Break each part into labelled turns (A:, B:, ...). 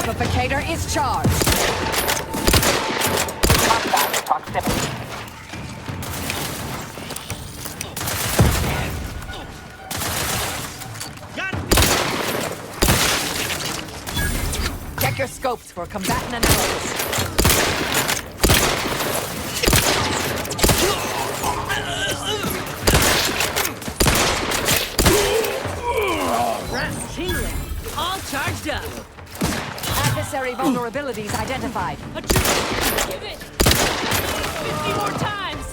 A: Amplificator is charged.
B: Hostile proximity.
A: Check your scopes for combatant analysis.
C: Rat tingling. All charged up.
A: Adversary vulnerabilities identified.
C: Give it. 50 more times.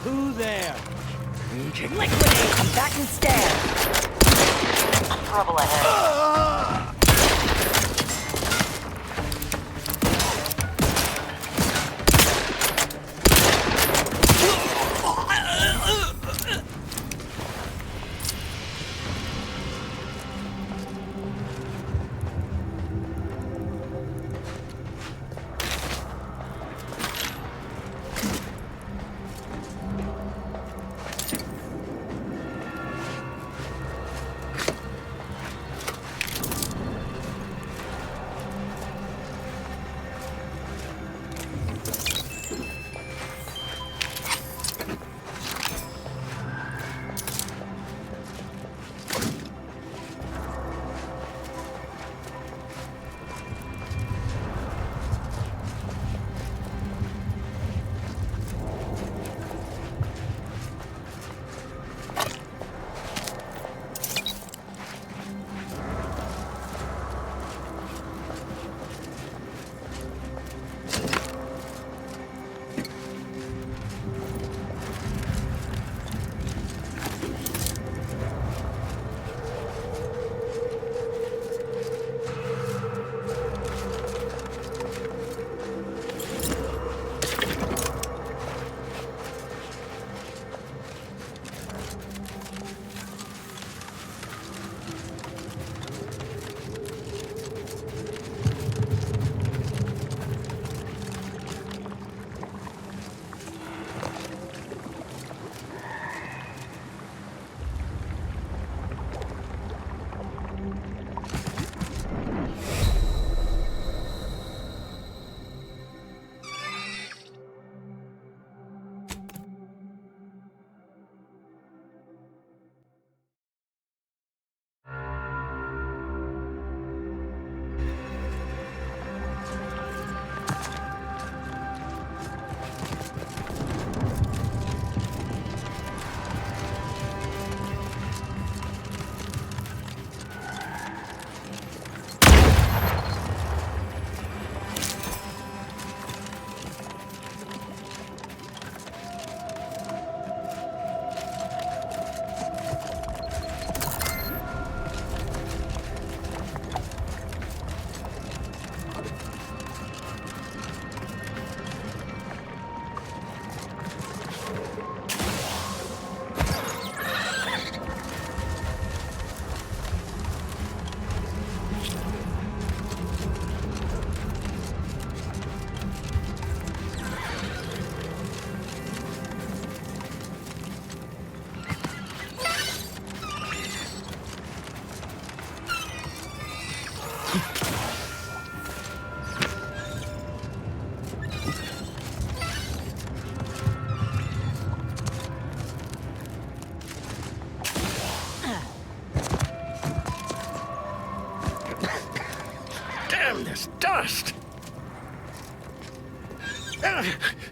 D: Who there?
A: Liquidate combatant stand.
B: Trouble ahead.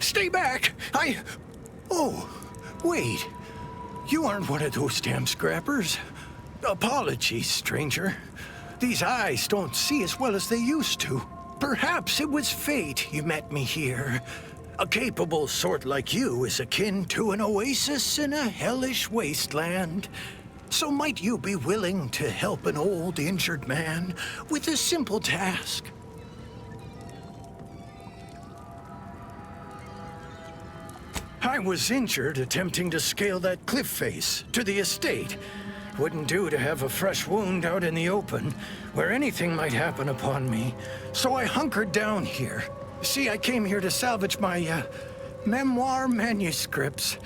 E: Stay back! Oh, wait. You aren't one of those damn scrappers. Apologies, stranger. These eyes don't see as well as they used to. Perhaps it was fate you met me here. A capable sort like you is akin to an oasis in a hellish wasteland. So might you be willing to help an old, injured man with a simple task? I was injured attempting to scale that cliff face to the estate. Wouldn't do to have a fresh wound out in the open, where anything might happen upon me. So I hunkered down here. See, I came here to salvage my, memoir manuscripts.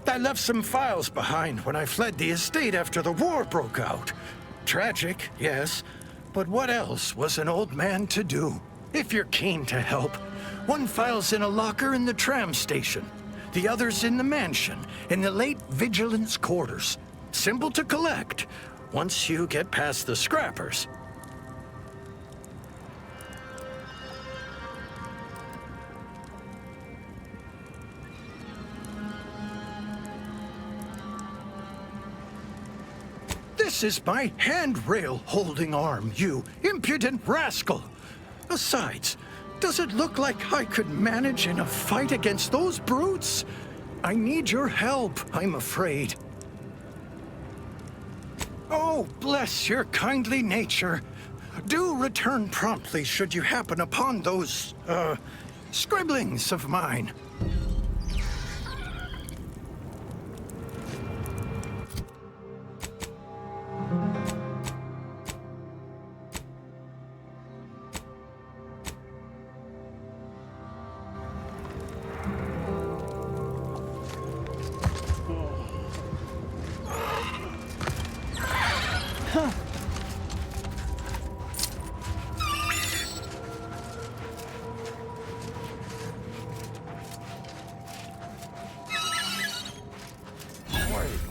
E: I left some files behind when I fled the estate after the war broke out. Tragic, yes, but what else was an old man to do? If you're keen to help, one file's in a locker in the tram station. The other's in the mansion, in the late vigilance quarters. Simple to collect, once you get past the scrappers. This is my handrail holding arm, you impudent rascal! Besides, does it look like I could manage in a fight against those brutes? I need your help, I'm afraid. Oh, bless your kindly nature. Do return promptly should you happen upon those, scribblings of mine.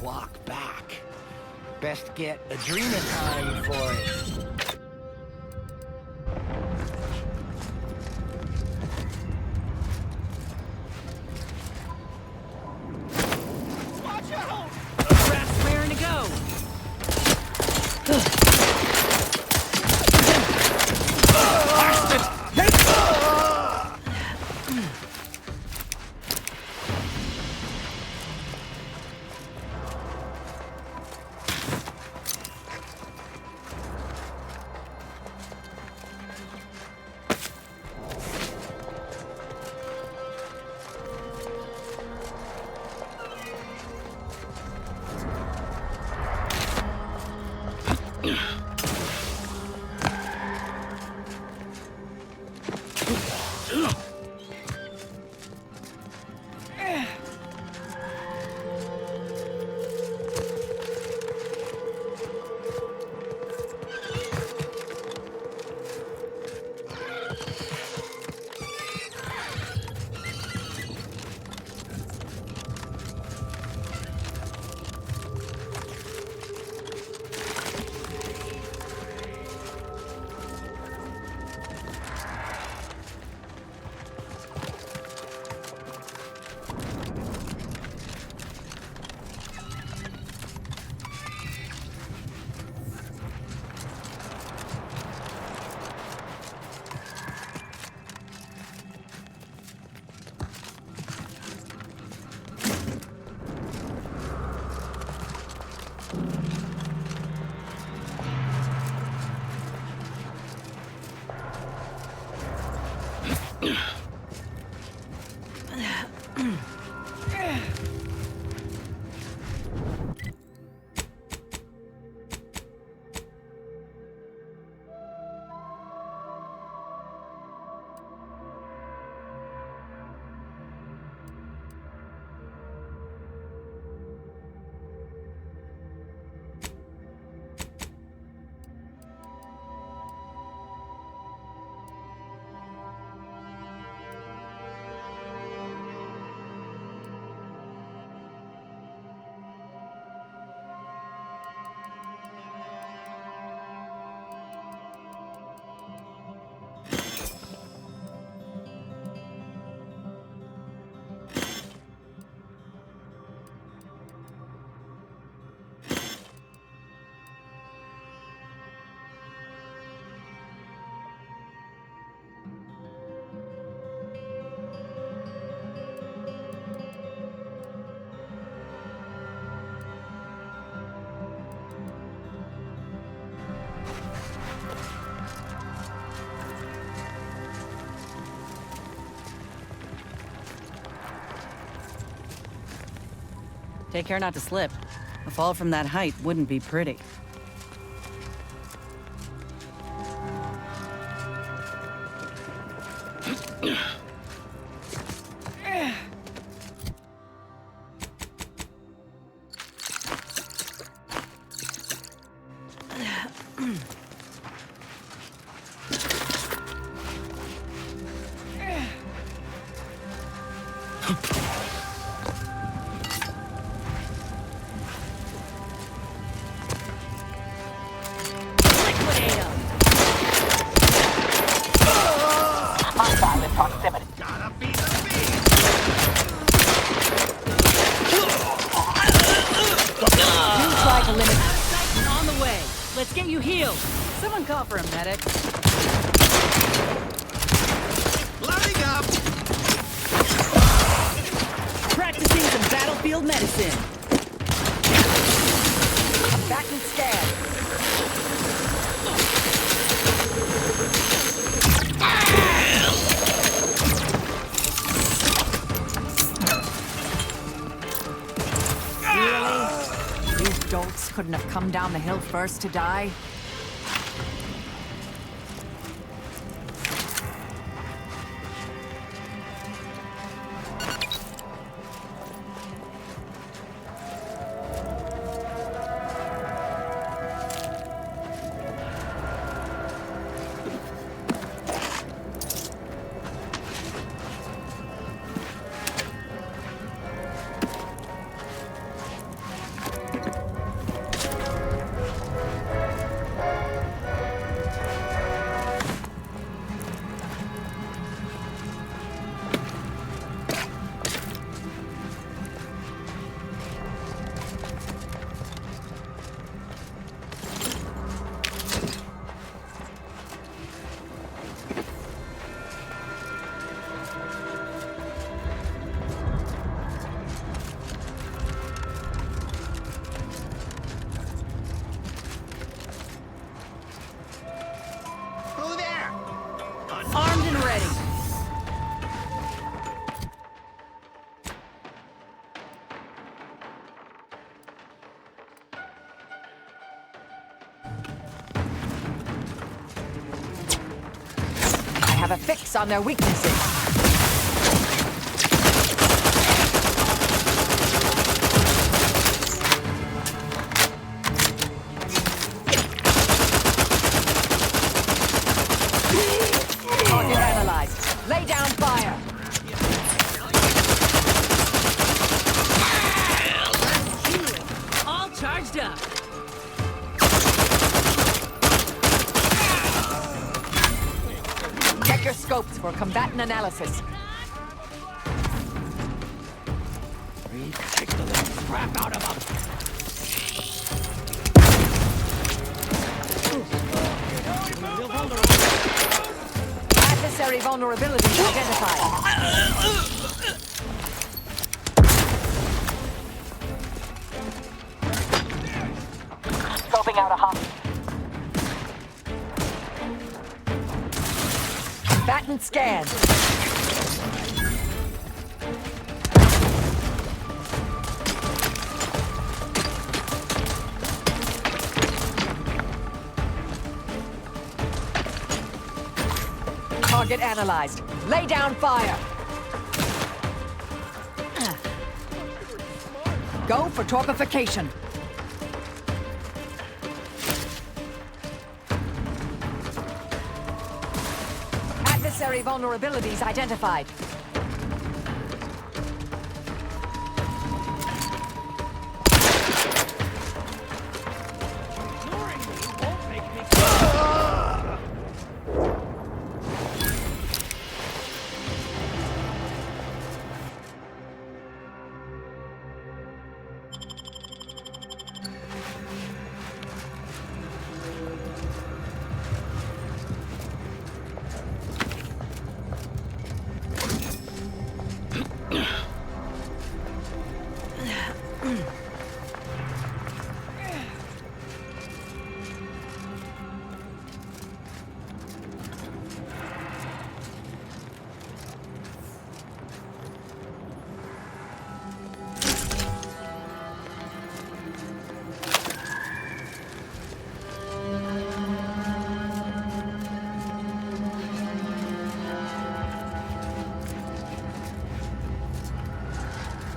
F: Walk back. Best get adrenochrome for it.
C: Watch out! Rat's raring to go.
G: Take care not to slip. A fall from that height wouldn't be pretty.
B: Hostile in proximity.
A: Try to limit.
G: On the way. Let's get you healed. Someone call for a medic.
C: Loading up!
G: Practicing some battlefield medicine.
A: Combatant scan. Really? These dolts couldn't have come down the hill first to die?
C: Who there?
G: Armed and ready.
A: I have a fix on their weaknesses. Target analyzed. Lay down fire.
G: All charged up.
A: Check your scopes for combatant analysis.
D: Kick the living crap out of him.
A: Adversary vulnerability identified.
B: Scoping out a hostile.
A: Combatant scanned. Target analyzed. Lay down fire. Go for torpification. Adversary vulnerabilities identified.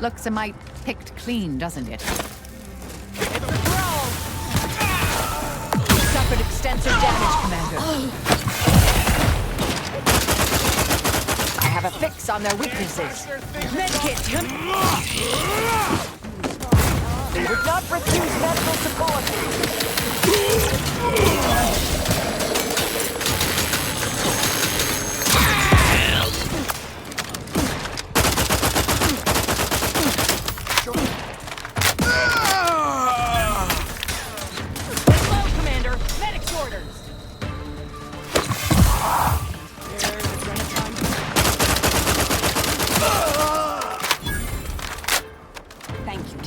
A: Looks a mite picked clean, doesn't it? Suffered extensive damage, Commander. I have a fix on their weaknesses. Medkit!
B: They would not refuse medical support.
G: Slow, Commander. Medic's orders. Thank you, Dad.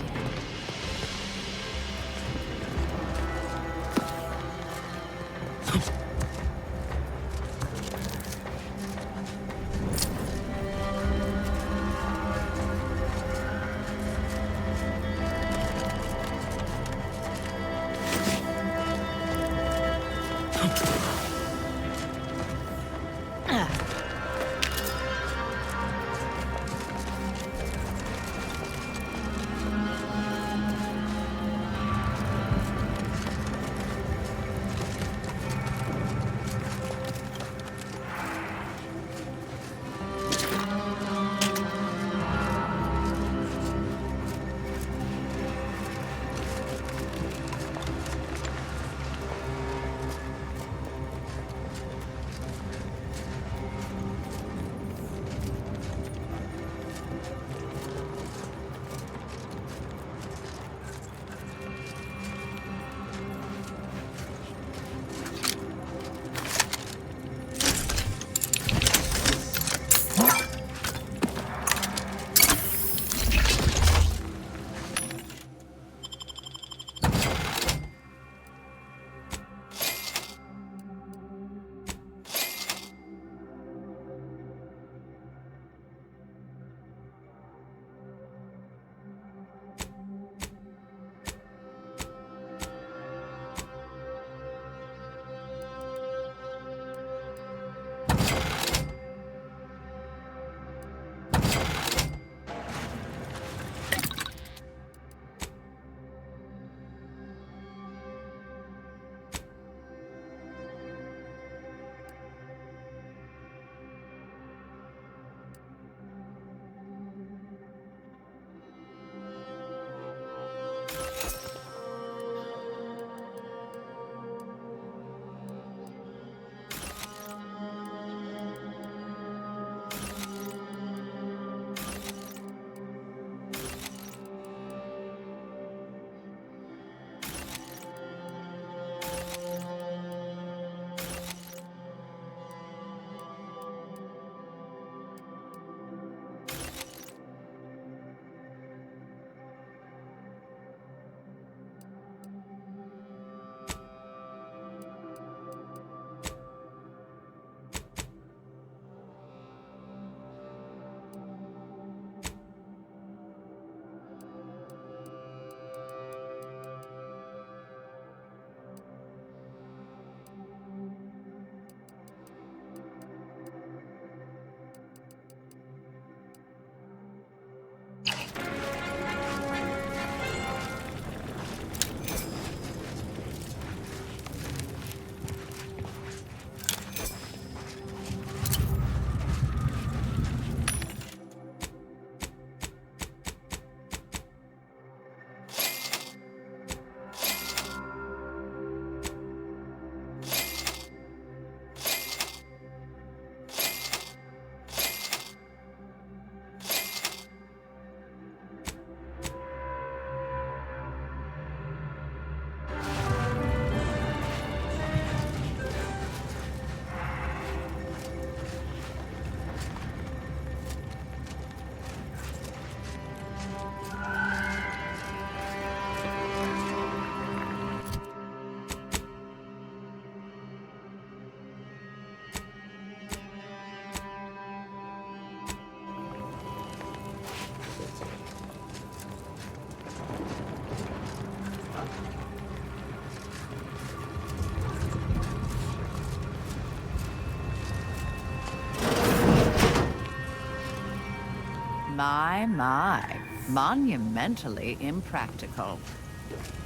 A: My. Monumentally impractical.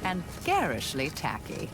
A: And garishly tacky.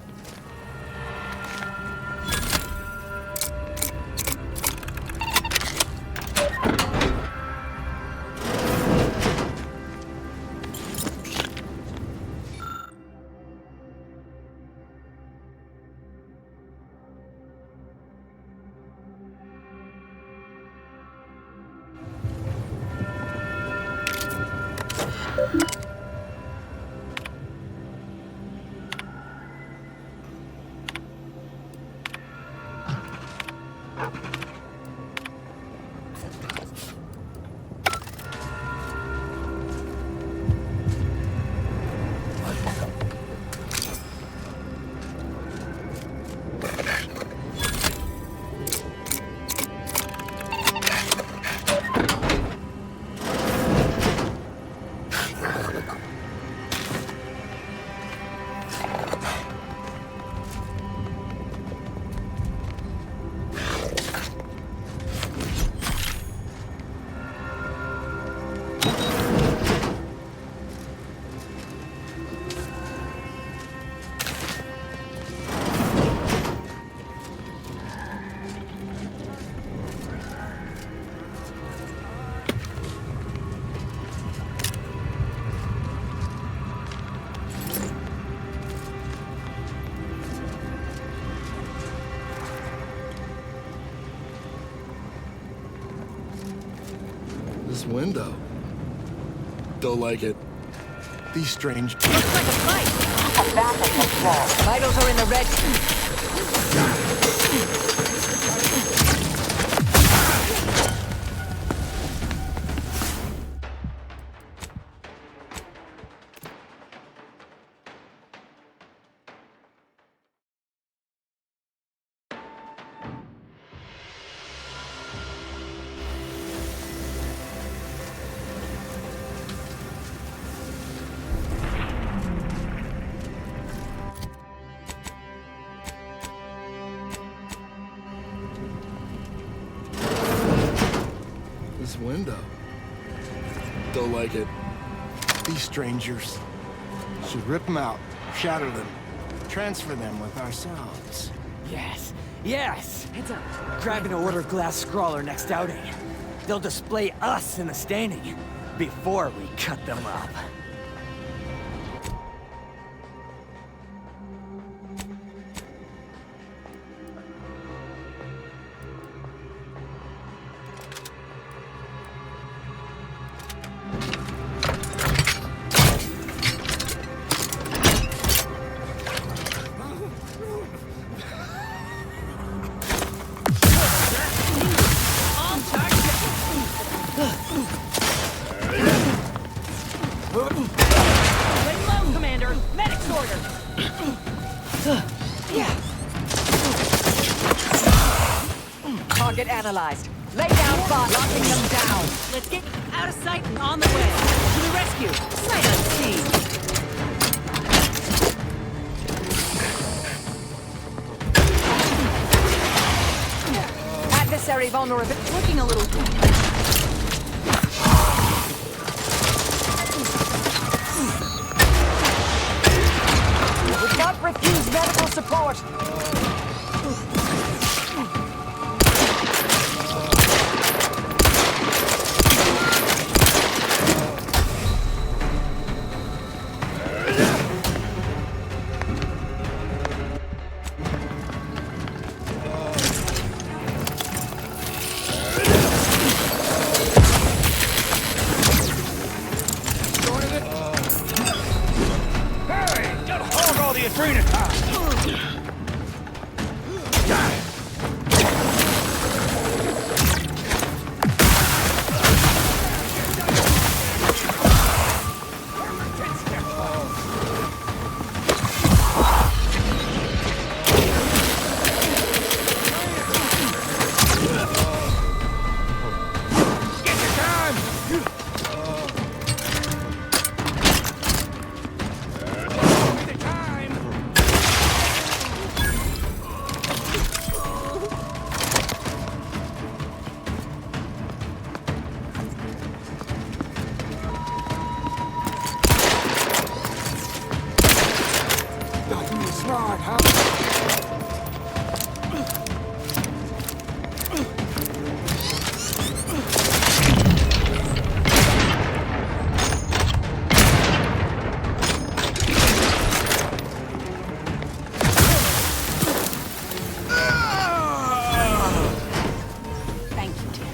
H: This window. Don't like it. These strange...
G: Looks like a fight.
B: Vitals are in the red.
H: This window. Don't like it.
F: These strangers. Should rip them out, shatter them, transfer them with ourselves.
C: Yes, yes! Heads up. Grab an order glass scrawler next outing. They'll display us in the standing before we cut them up.
B: Target analyzed. Lay down fire. Locking them down.
G: Let's get out of sight and on the way. To the rescue. Sight unseen.
B: Adversary vulnerable.
G: Looking a little...
B: We can't refuse medical support.
F: God, how...
A: Thank you, dear.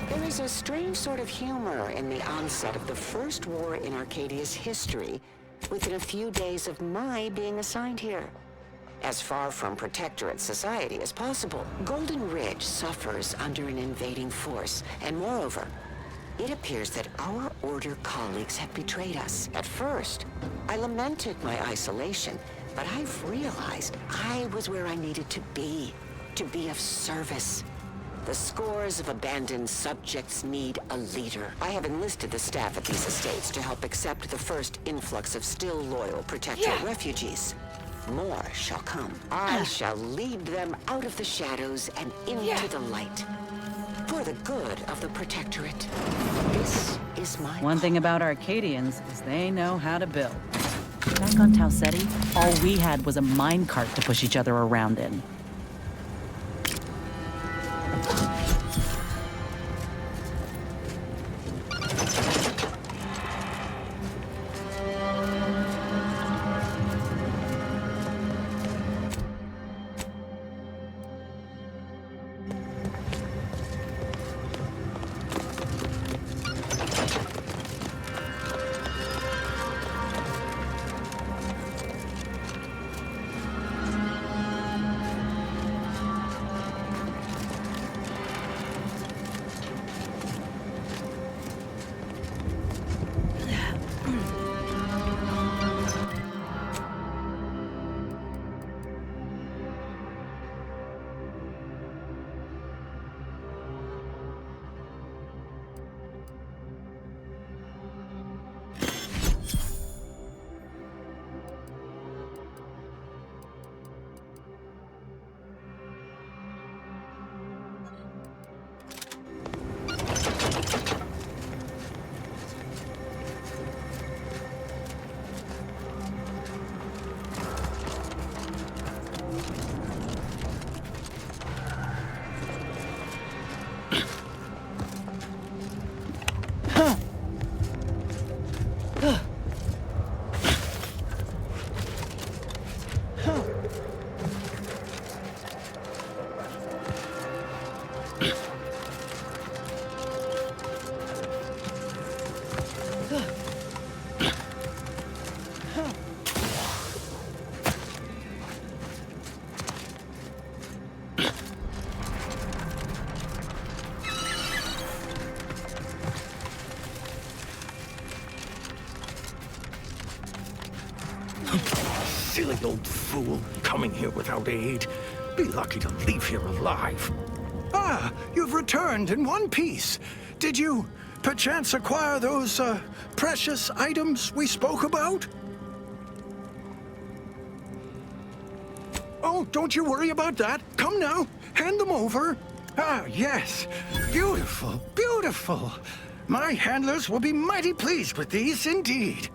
B: There is a strange sort of humor in the onset of the first war in Arcadia's history, within a few days of my being assigned here. As far from protectorate society as possible, Golden Ridge suffers under an invading force, and moreover, it appears that our Order colleagues have betrayed us. At first, I lamented my isolation, but I've realized I was where I needed to be of service. The scores of abandoned subjects need a leader. I have enlisted the staff at these estates to help accept the first influx of still loyal protectorate refugees. More shall come. I shall lead them out of the shadows and into the light. For the good of the protectorate. This is my
G: One thing about Arcadians is they know how to build. Back on Tau Ceti, all we had was a minecart to push each other around in.
E: Silly old fool, coming here without aid. Be lucky to leave here alive. Ah, you've returned in one piece. Did you, perchance, acquire those, precious items we spoke about? Oh, don't you worry about that. Come now, hand them over. Ah, yes. Beautiful, beautiful. My handlers will be mighty pleased with these, indeed.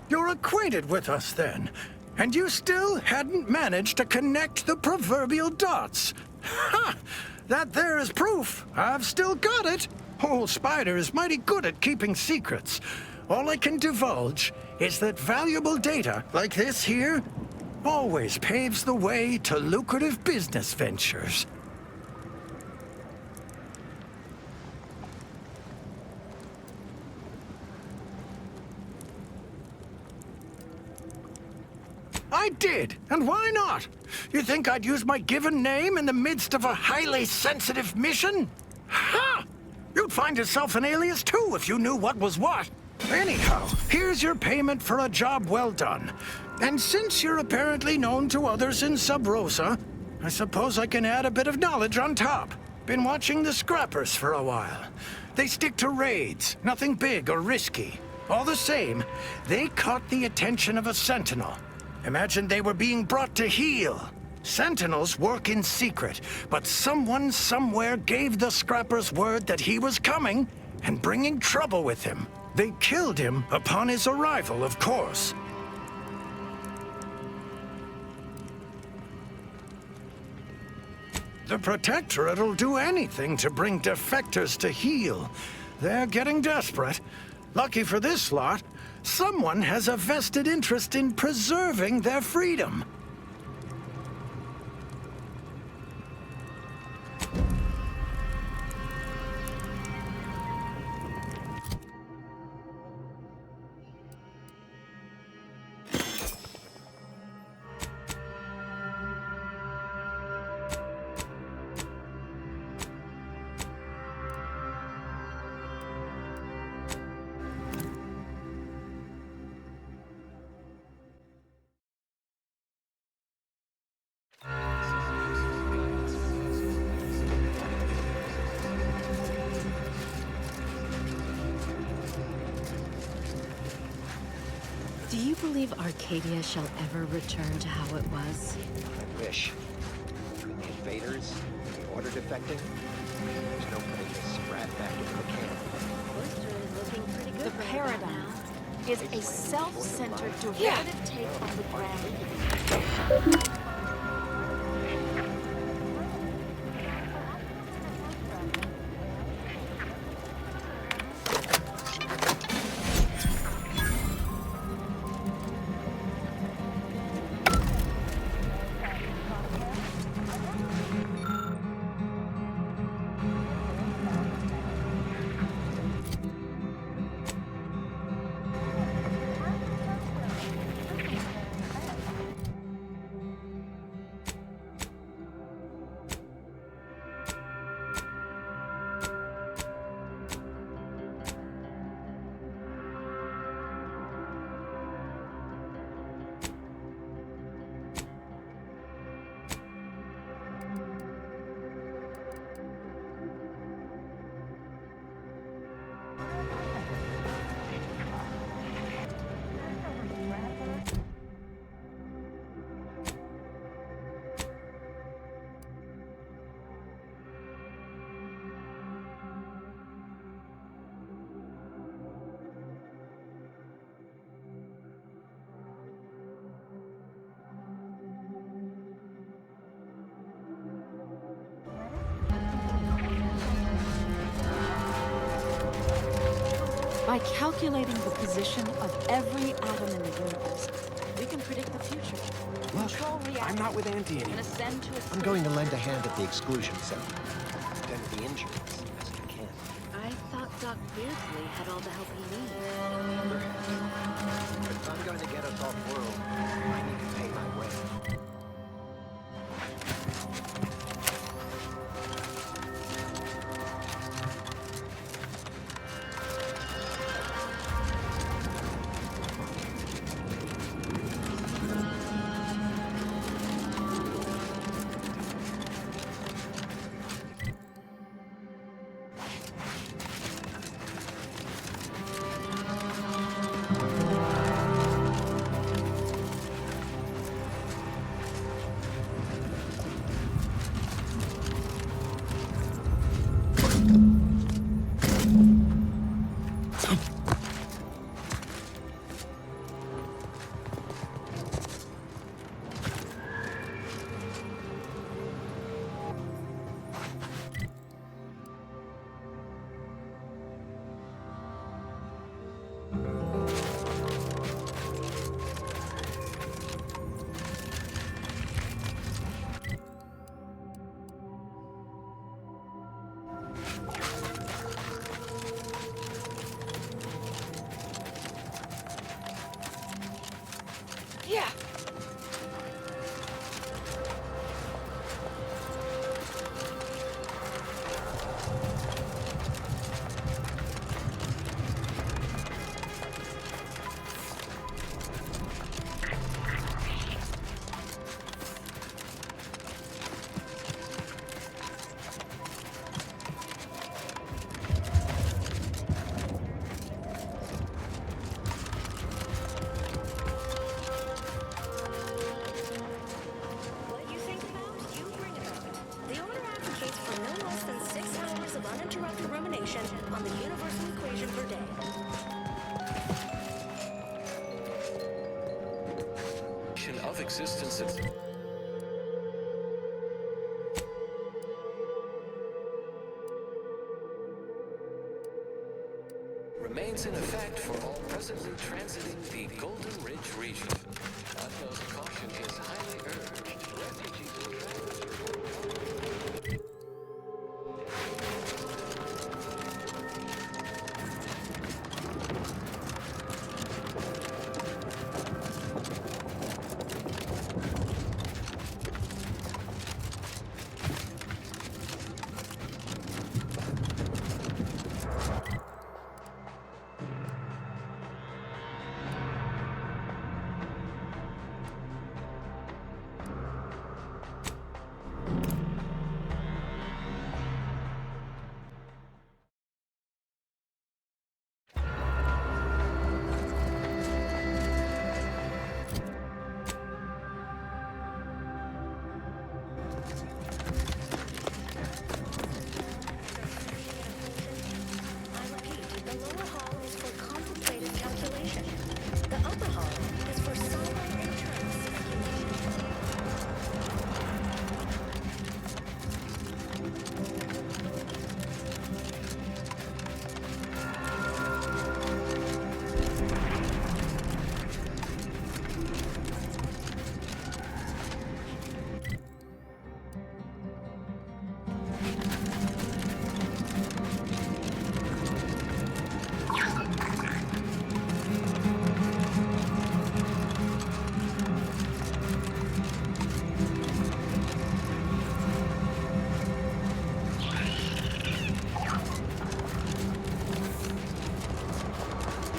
E: You're acquainted with us, then, and you still hadn't managed to connect the proverbial dots. Ha! That there is proof. I've still got it. Old Spider is mighty good at keeping secrets. All I can divulge is that valuable data, like this here, always paves the way to lucrative business ventures. I did, and why not? You think I'd use my given name in the midst of a highly sensitive mission? Ha! You'd find yourself an alias too if you knew what was what. Anyhow, here's your payment for a job well done. And since you're apparently known to others in Sub Rosa, I suppose I can add a bit of knowledge on top. Been watching the scrappers for a while. They stick to raids, nothing big or risky. All the same, they caught the attention of a sentinel. Imagine they were being brought to heel. Sentinels work in secret, but someone somewhere gave the scrappers word that he was coming and bringing trouble with him. They killed him upon his arrival, of course. The Protectorate'll do anything to bring defectors to heel. They're getting desperate. Lucky for this lot, someone has a vested interest in preserving their freedom.
I: Do you believe Arcadia shall ever return to how it was?
J: I wish. Between the invaders, the order defecting, there's no putting this sprat back into the camp.
K: The paradigm is a self-centered derivative take on the ground. By calculating the position of every atom in the universe, we can predict the future.
J: Look, I'm not with Auntie anymore. I'm going to lend a hand at the exclusion center. Tend to the injuries as I can.
I: I thought Doc Beardsley had all the help he needed.
J: If I'm going to get us off world, I need to pay my way.
L: uninterrupted rumination on the universal equation for day.
M: Of existence remains in effect for all presently transiting the Golden Ridge region. Utmost caution is highly urged.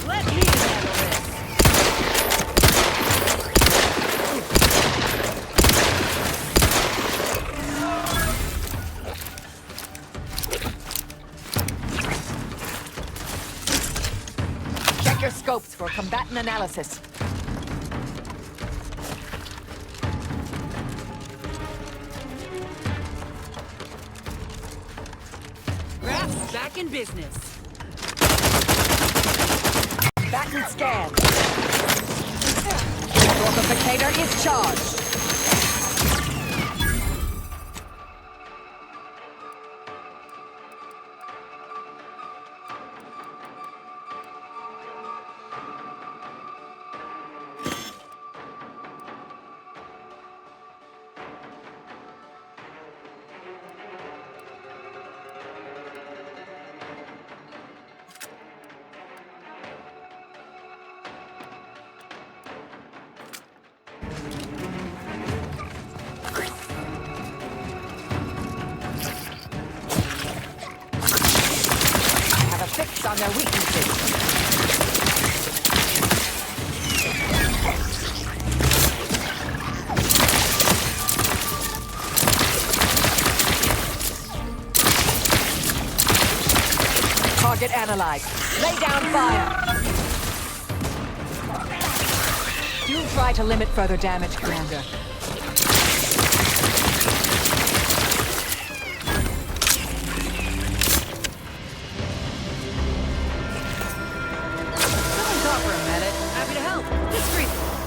M: Refugees and
A: your scopes for combatant analysis.
K: Raps back in business.
A: Back and scan. Amplificator is charged. On their weaknesses. Target analyzed. Lay down fire. Do try to limit further damage, Commander.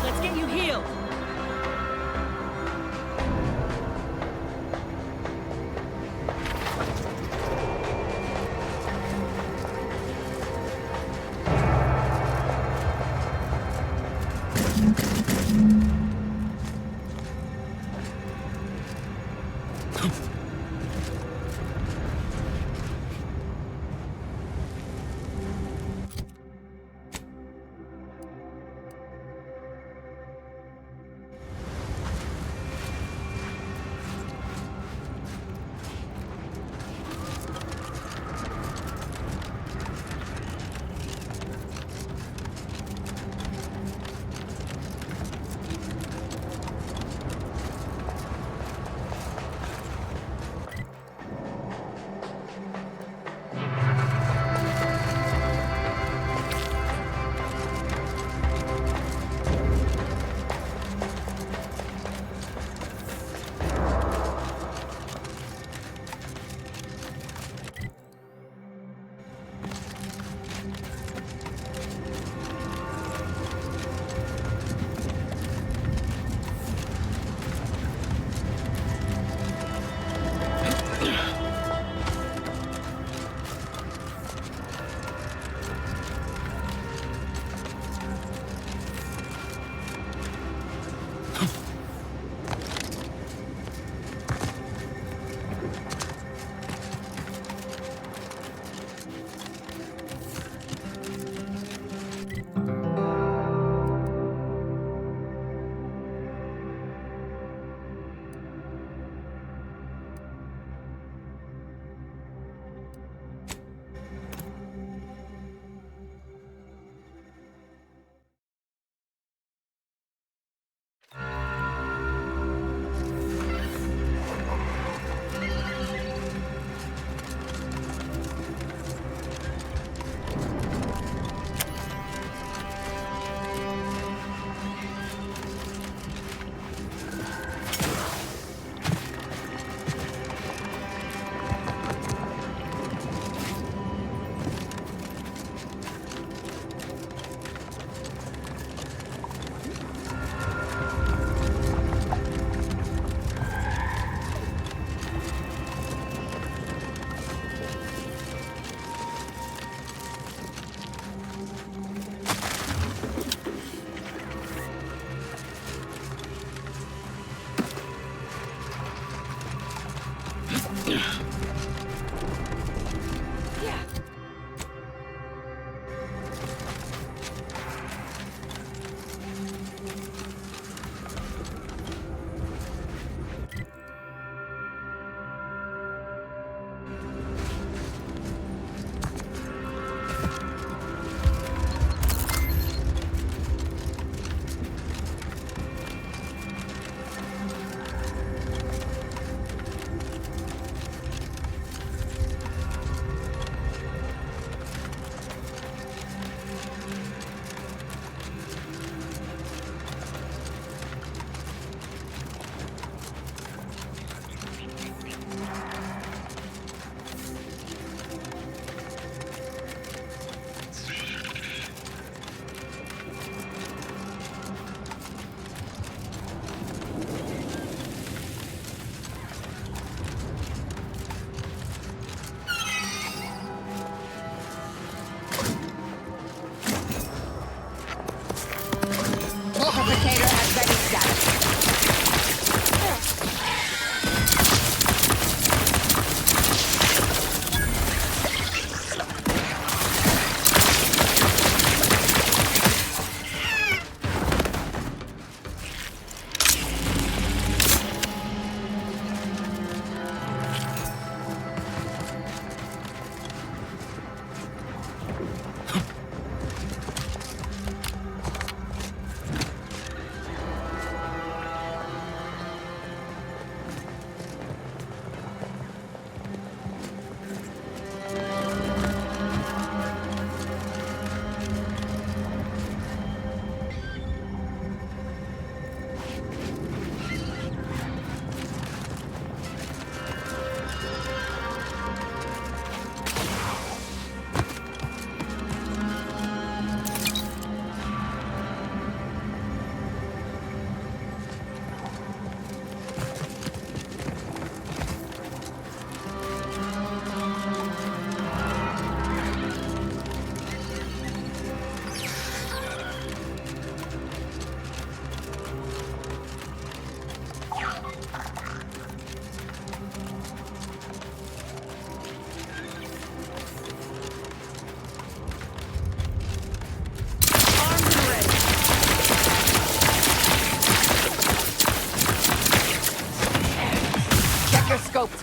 K: Let's get you healed.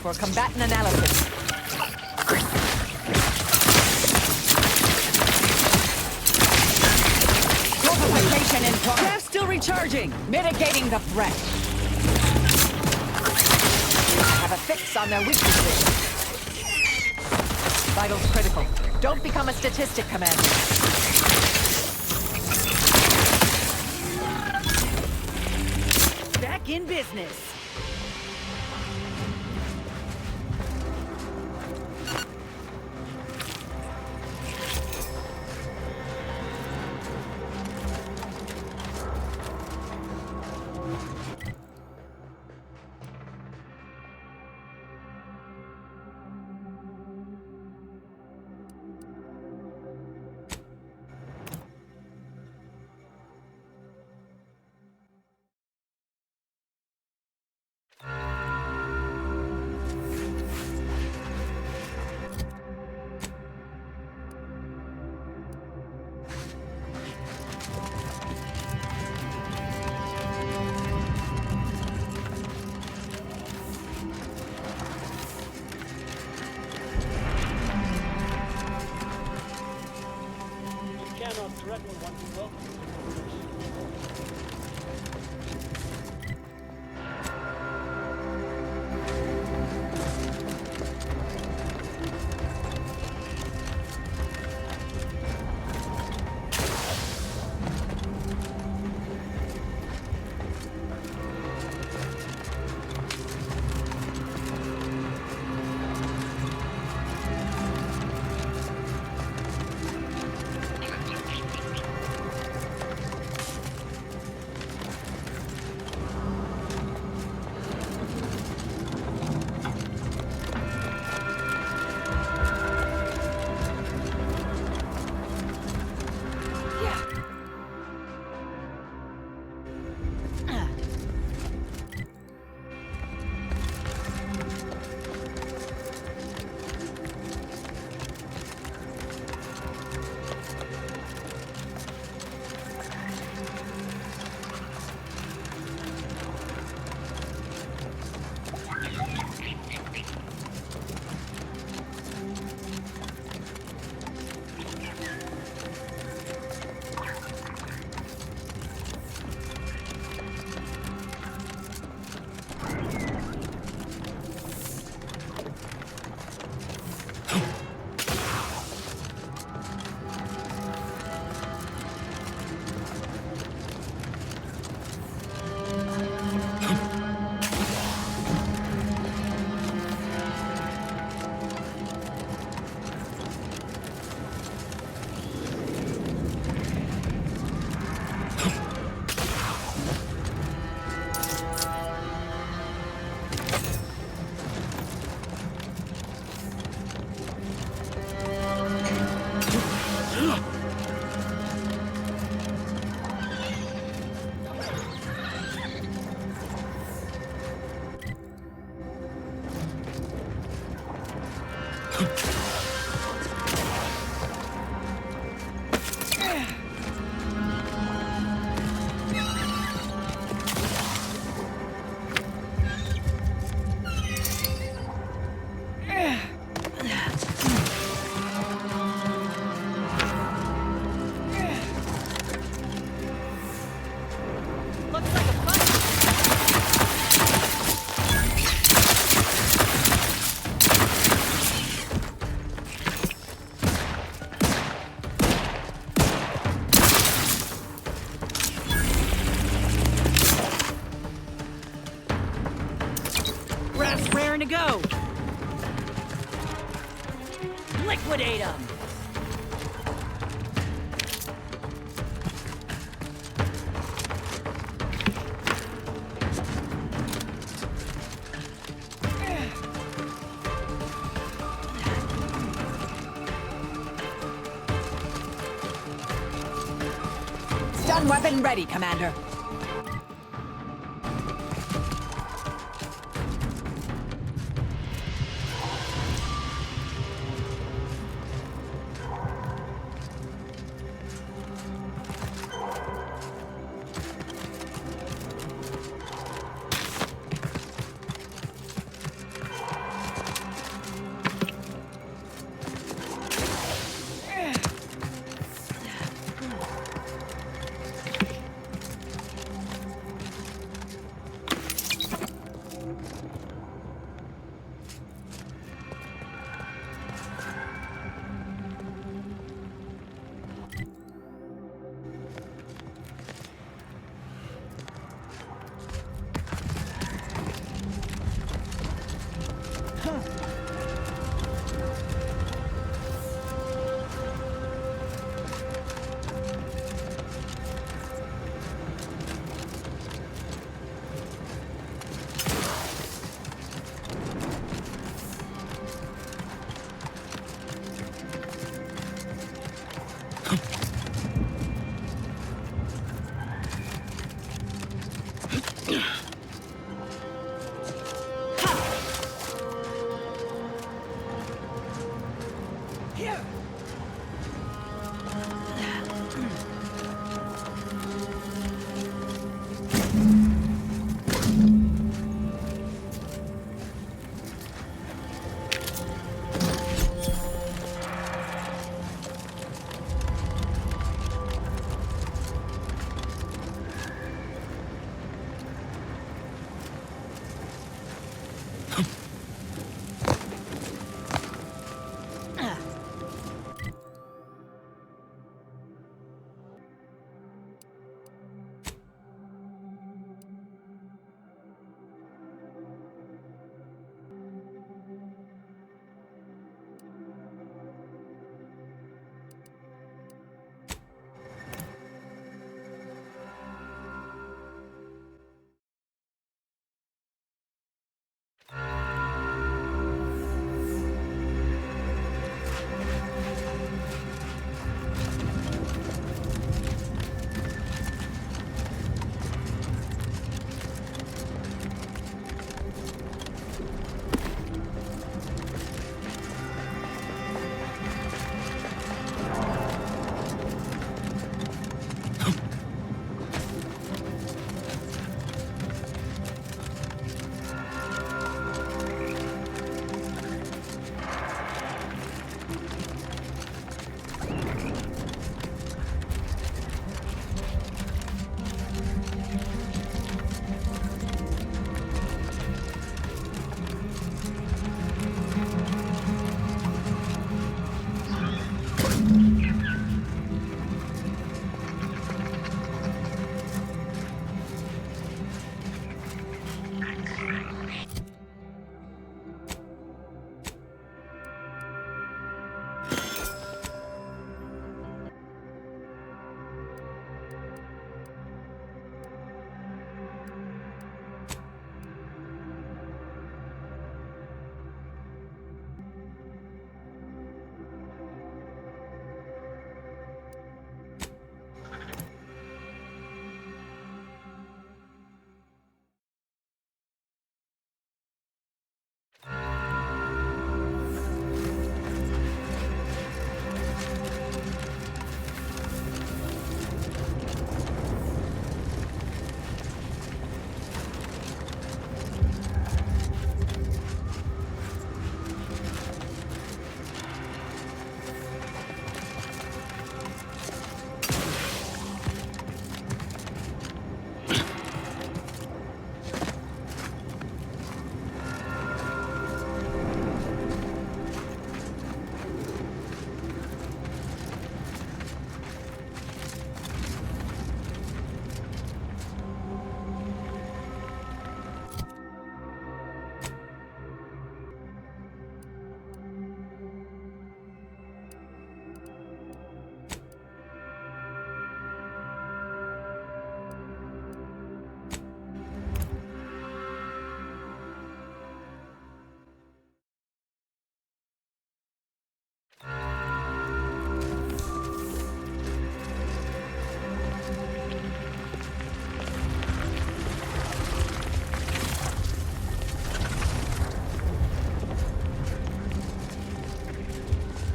A: for combatant analysis. Multiplication in progress.
G: Craft still recharging.
A: Mitigating the threat. I have a fix on their weaknesses. Vitals critical. Don't become a statistic, Commander.
G: Back in business. Raring to go. Liquidate them.
A: Stun weapon ready, Commander.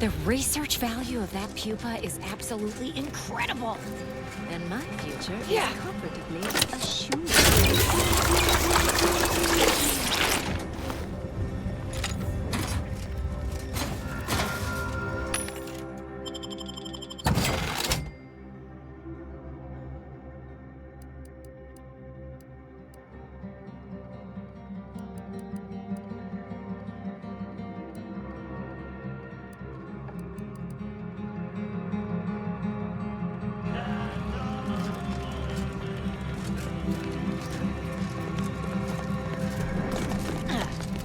N: The research value of that pupa is absolutely incredible. And my future is comfortably assured.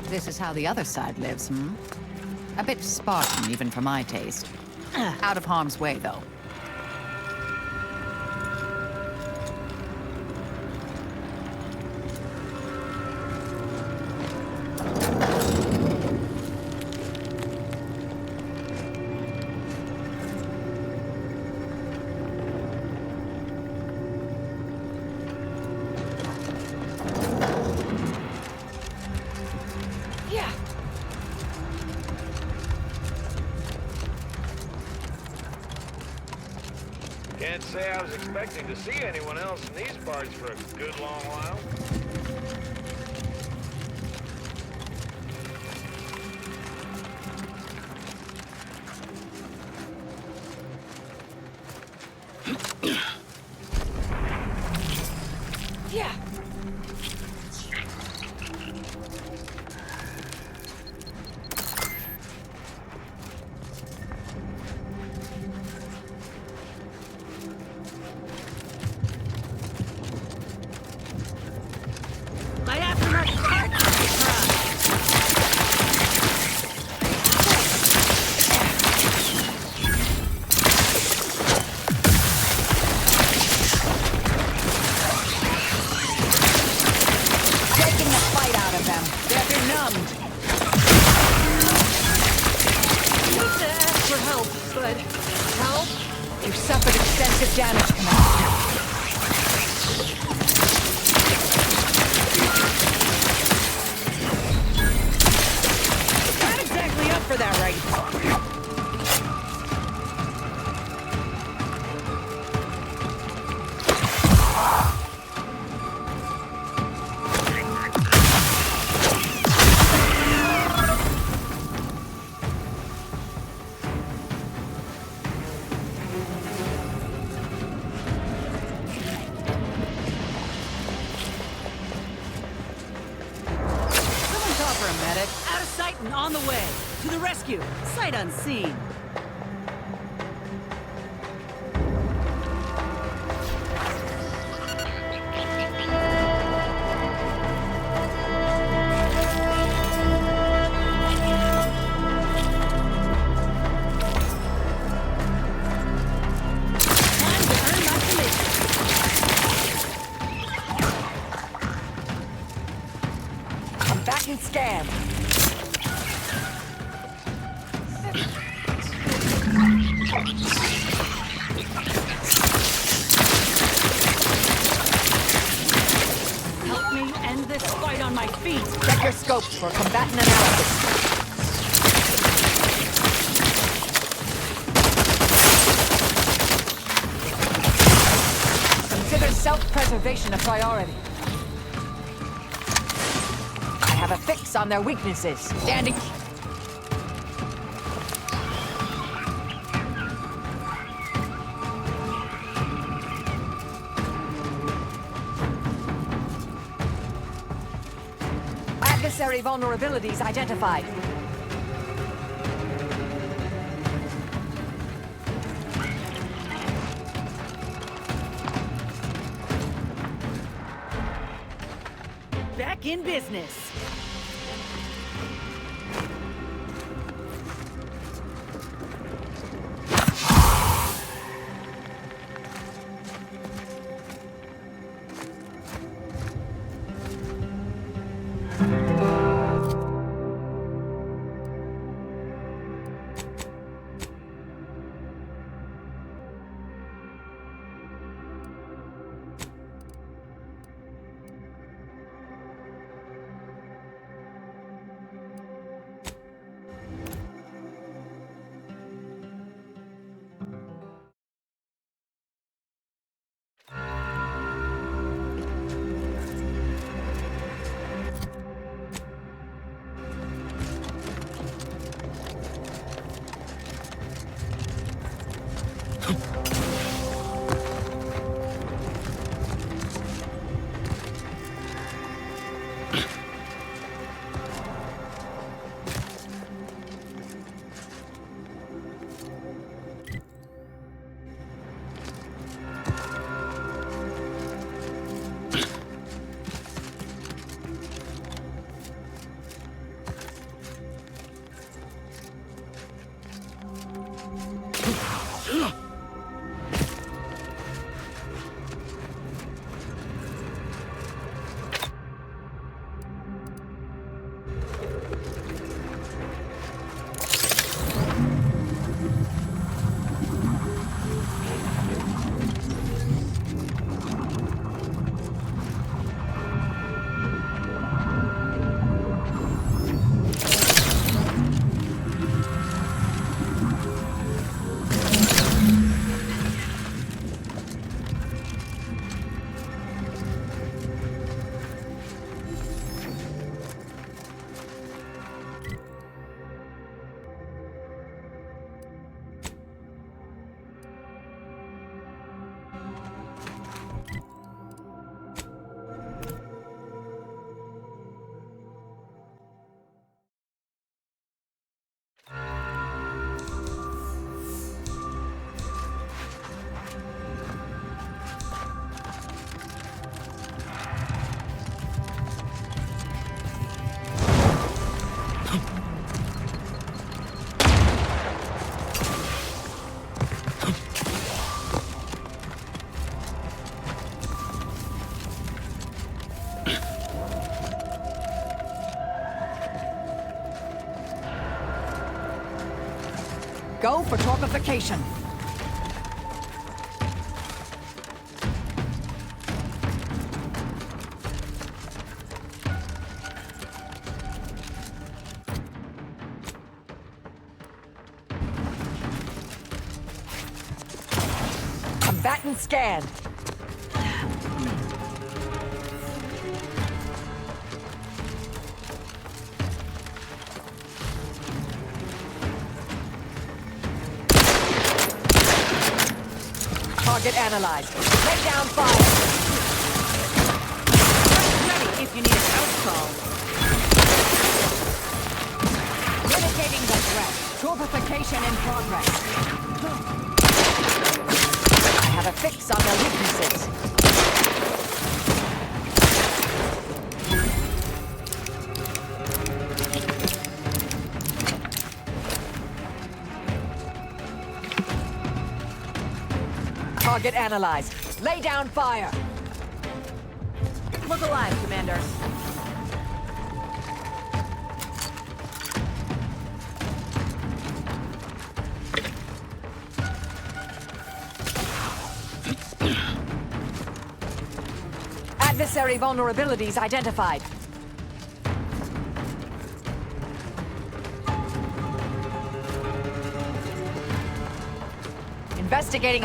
A: This is how the other side lives, hmm? A bit Spartan, even for my taste. Out of harm's way, though.
O: Can't say I was expecting to see anyone else in these parts for a good long while.
N: Yeah.
G: My aftermarket parts!
A: Taking the fight out of them. They're benumbed.
G: Hate to ask for help, but help?
A: You've suffered extensive damage, Commander.
G: Not exactly up for that right now.
A: Someone call for a medic.
G: Out of sight and on the way. To the rescue. Sight unseen. Time to earn my commission.
A: I'm back in scan.
G: Help me end this fight on my feet.
A: Check your scopes for combatant analysis. Consider self-preservation a priority. I have a fix on their weaknesses. Standing. Adversary vulnerabilities identified.
G: Back in business.
A: Go for torpification. Combatant scan. Target analyzed. Lay down fire. Ready if you need a house call. Mitigating the threat. Torpification in progress. I have a fix on their weaknesses. Target analyzed. Lay down fire. Look alive, Commander. Adversary vulnerabilities identified. Investigating.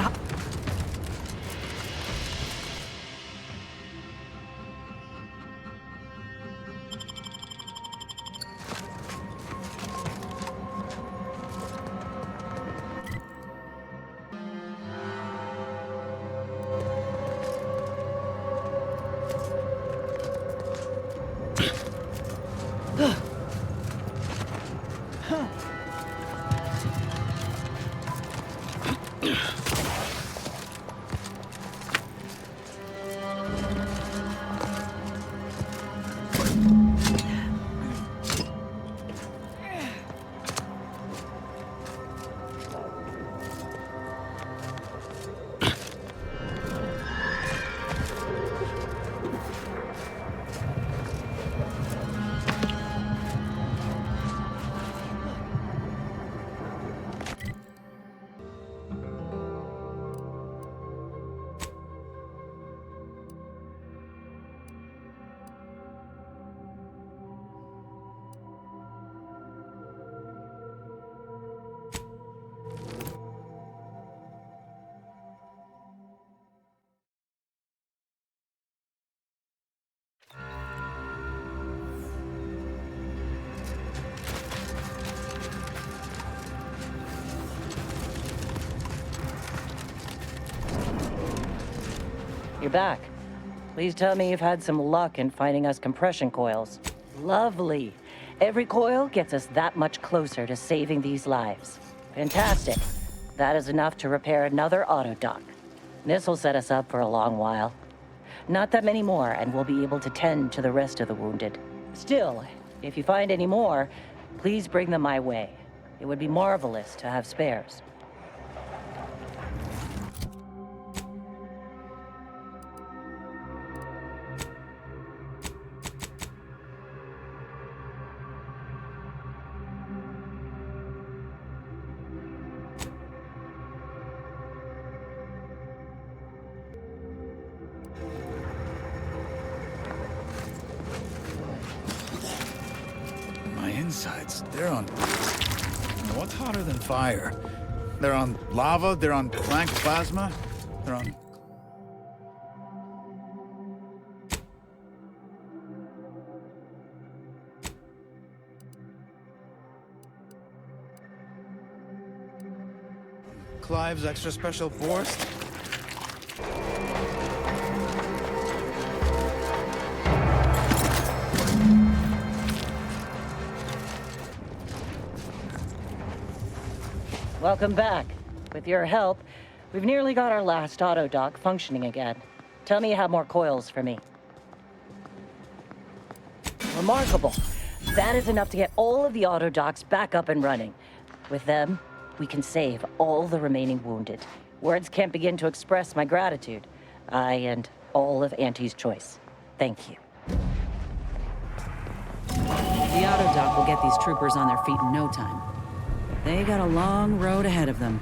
G: You're back. Please tell me you've had some luck in finding us compression coils. Lovely. Every coil gets us that much closer to saving these lives. Fantastic. That is enough to repair another auto dock. This will set us up for a long while. Not that many more, and we'll be able to tend to the rest of the wounded. Still, if you find any more, please bring them my way. It would be marvelous to have spares.
P: Insides, they're on... What's hotter than fire? They're on lava, they're on blank plasma, they're on... Clive's extra special force?
G: Welcome back. With your help, we've nearly got our last auto dock functioning again. Tell me you have more coils for me. Remarkable. That is enough to get all of the auto docks back up and running. With them, we can save all the remaining wounded. Words can't begin to express my gratitude. I and all of Auntie's choice. Thank you.
Q: The auto dock will get these troopers on their feet in no time. They got a long road ahead of them.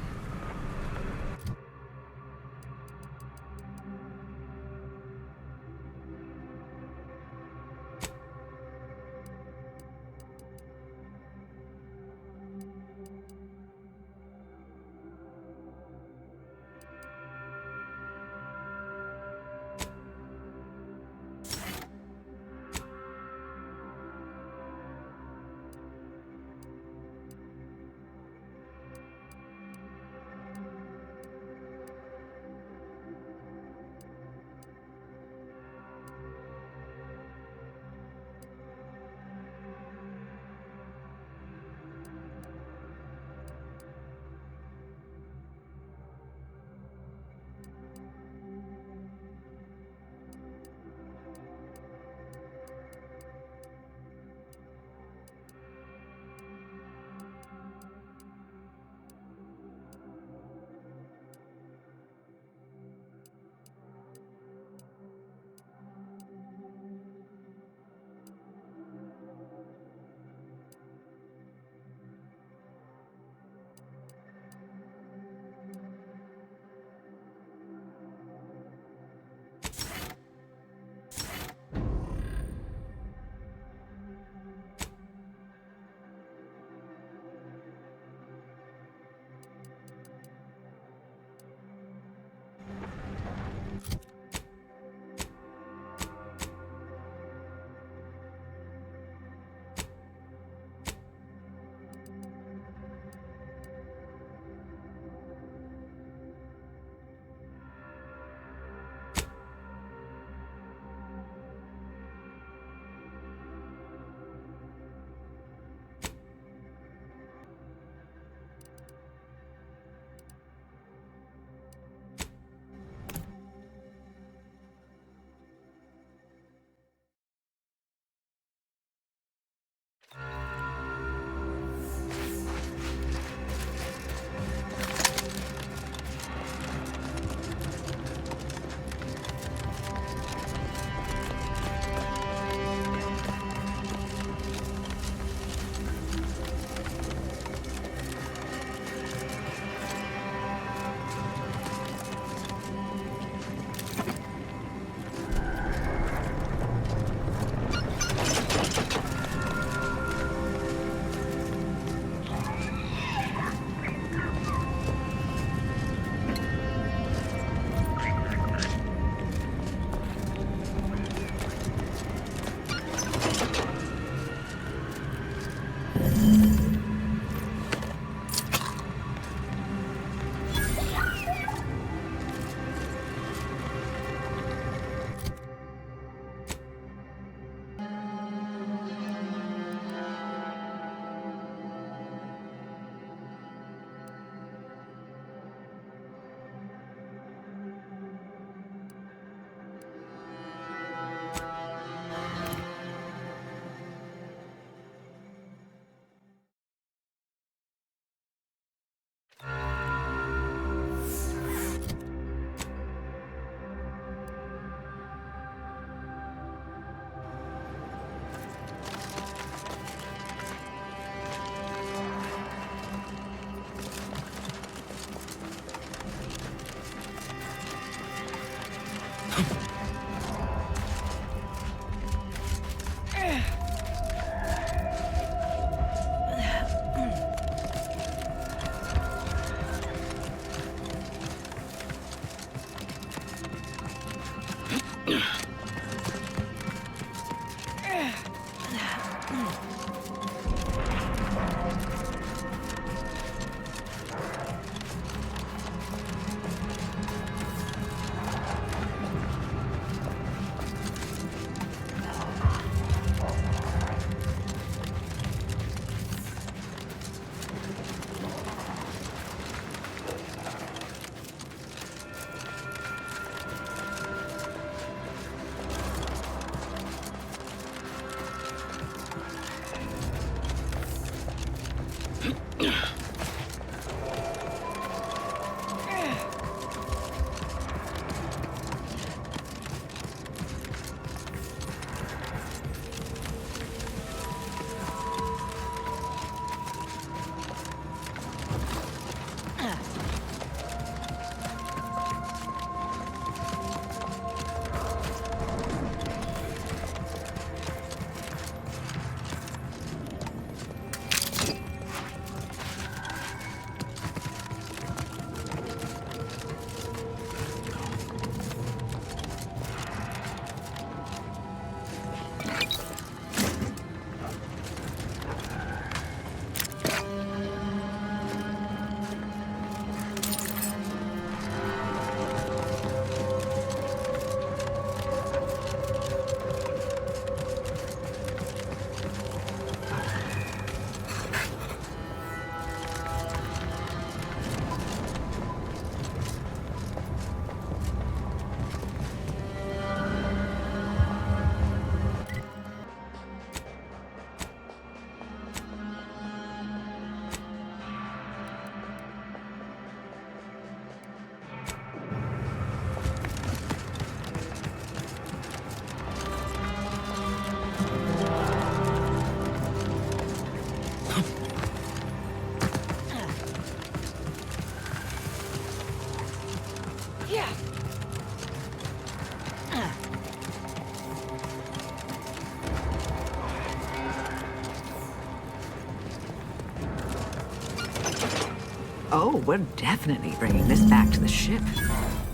R: Oh, we're definitely bringing this back to the ship.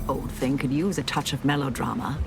R: Old thing could use a touch of melodrama.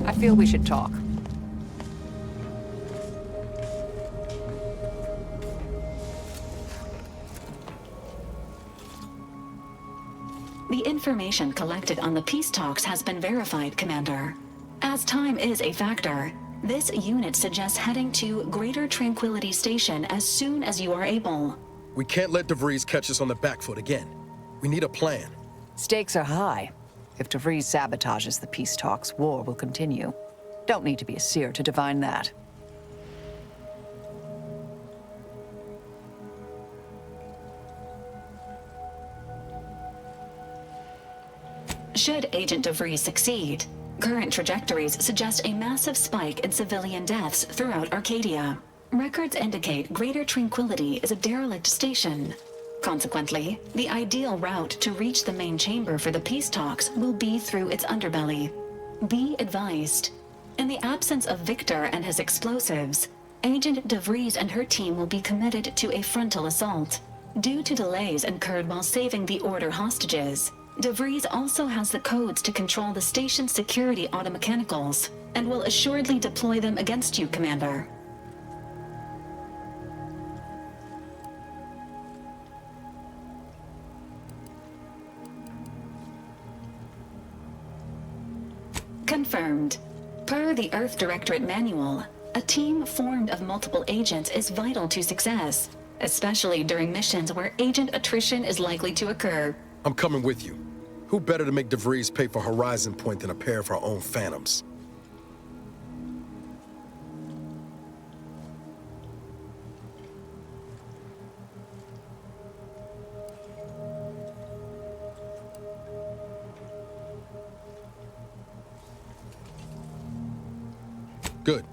A: I feel we should talk.
S: The information collected on the peace talks has been verified, Commander. As time is a factor, this unit suggests heading to Greater Tranquility Station as soon as you are able.
J: We can't let DeVries catch us on the back foot again. We need a plan.
A: Stakes are high. If DeVries sabotages the peace talks, war will continue. Don't need to be a seer to divine that.
S: Should Agent DeVries succeed, current trajectories suggest a massive spike in civilian deaths throughout Arcadia. Records indicate Greater Tranquility is a derelict station. Consequently, the ideal route to reach the main chamber for the peace talks will be through its underbelly. Be advised. In the absence of Victor and his explosives, Agent DeVries and her team will be committed to a frontal assault. Due to delays incurred while saving the Order hostages, DeVries also has the codes to control the station's security automechanicals, and will assuredly deploy them against you, Commander. Confirmed. Per the Earth Directorate Manual, a team formed of multiple agents is vital to success, especially during missions where agent attrition is likely to occur.
J: I'm coming with you. Who better to make DeVries pay for Horizon Point than a pair of our own Phantoms? Good.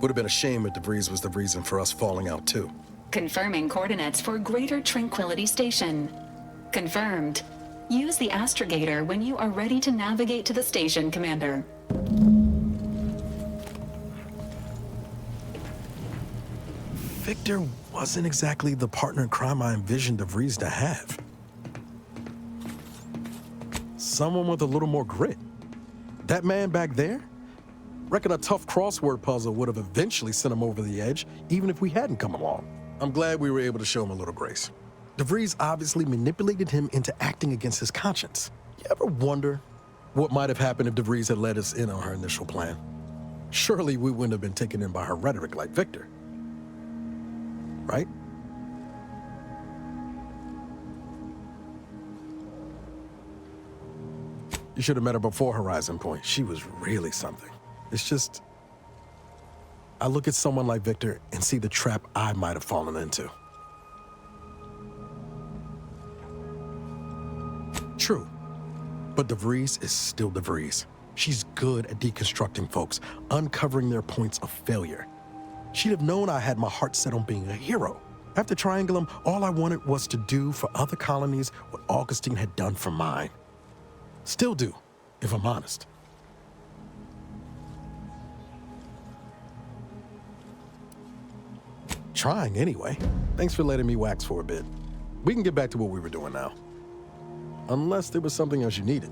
J: Would have been a shame if DeVries was the reason for us falling out too.
S: Confirming coordinates for Greater Tranquility Station. Confirmed. Use the astrogator when you are ready to navigate to the station, Commander.
T: Victor wasn't exactly the partner in crime I envisioned DeVries to have. Someone with a little more grit. That man back there? Reckon a tough crossword puzzle would have eventually sent him over the edge, even if we hadn't come along. I'm glad we were able to show him a little grace. DeVries obviously manipulated him into acting against his conscience. You ever wonder what might have happened if DeVries had let us in on her initial plan? Surely we wouldn't have been taken in by her rhetoric like Victor. Right? You should have met her before Horizon Point. She was really something. It's just, I look at someone like Victor and see the trap I might have fallen into. True, but DeVries is still DeVries. She's good at deconstructing folks, uncovering their points of failure. She'd have known I had my heart set on being a hero. After Triangulum, all I wanted was to do for other colonies what Augustine had done for mine. Still do, if I'm honest. Trying anyway. Thanks for letting me wax for a bit. We can get back to what we were doing now. Unless there was something else you needed.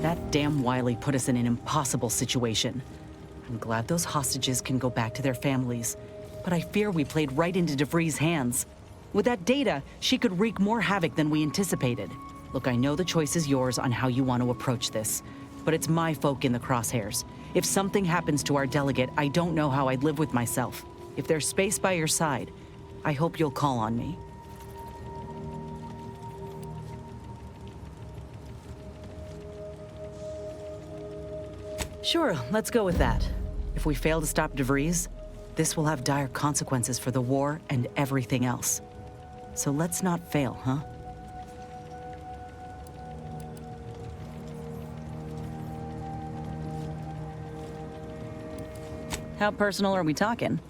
Q: That damn Wiley put us in an impossible situation. I'm glad those hostages can go back to their families, but I fear we played right into DeVries' hands. With that data, she could wreak more havoc than we anticipated. Look, I know the choice is yours on how you want to approach this, but it's my folk in the crosshairs. If something happens to our delegate, I don't know how I'd live with myself. If there's space by your side, I hope you'll call on me. Sure, let's go with that. If we fail to stop DeVries, this will have dire consequences for the war and everything else. So let's not fail, huh? How personal are we talking?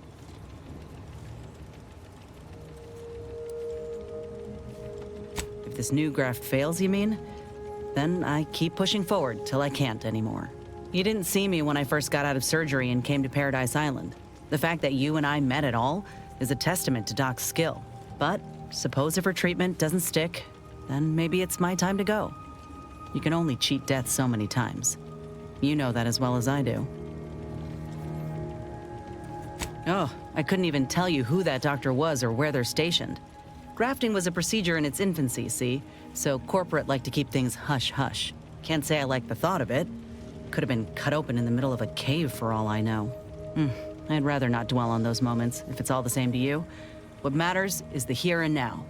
Q: If this new graft fails, you mean? Then I keep pushing forward till I can't anymore. You didn't see me when I first got out of surgery and came to Paradise Island. The fact that you and I met at all is a testament to Doc's skill. But suppose if her treatment doesn't stick, then maybe it's my time to go. You can only cheat death so many times. You know that as well as I do. Oh, I couldn't even tell you who that doctor was or where they're stationed. Grafting was a procedure in its infancy, see? So corporate like to keep things hush-hush. Can't say I like the thought of it. Could have been cut open in the middle of a cave for all I know. I'd rather not dwell on those moments, if it's all the same to you. What matters is the here and now.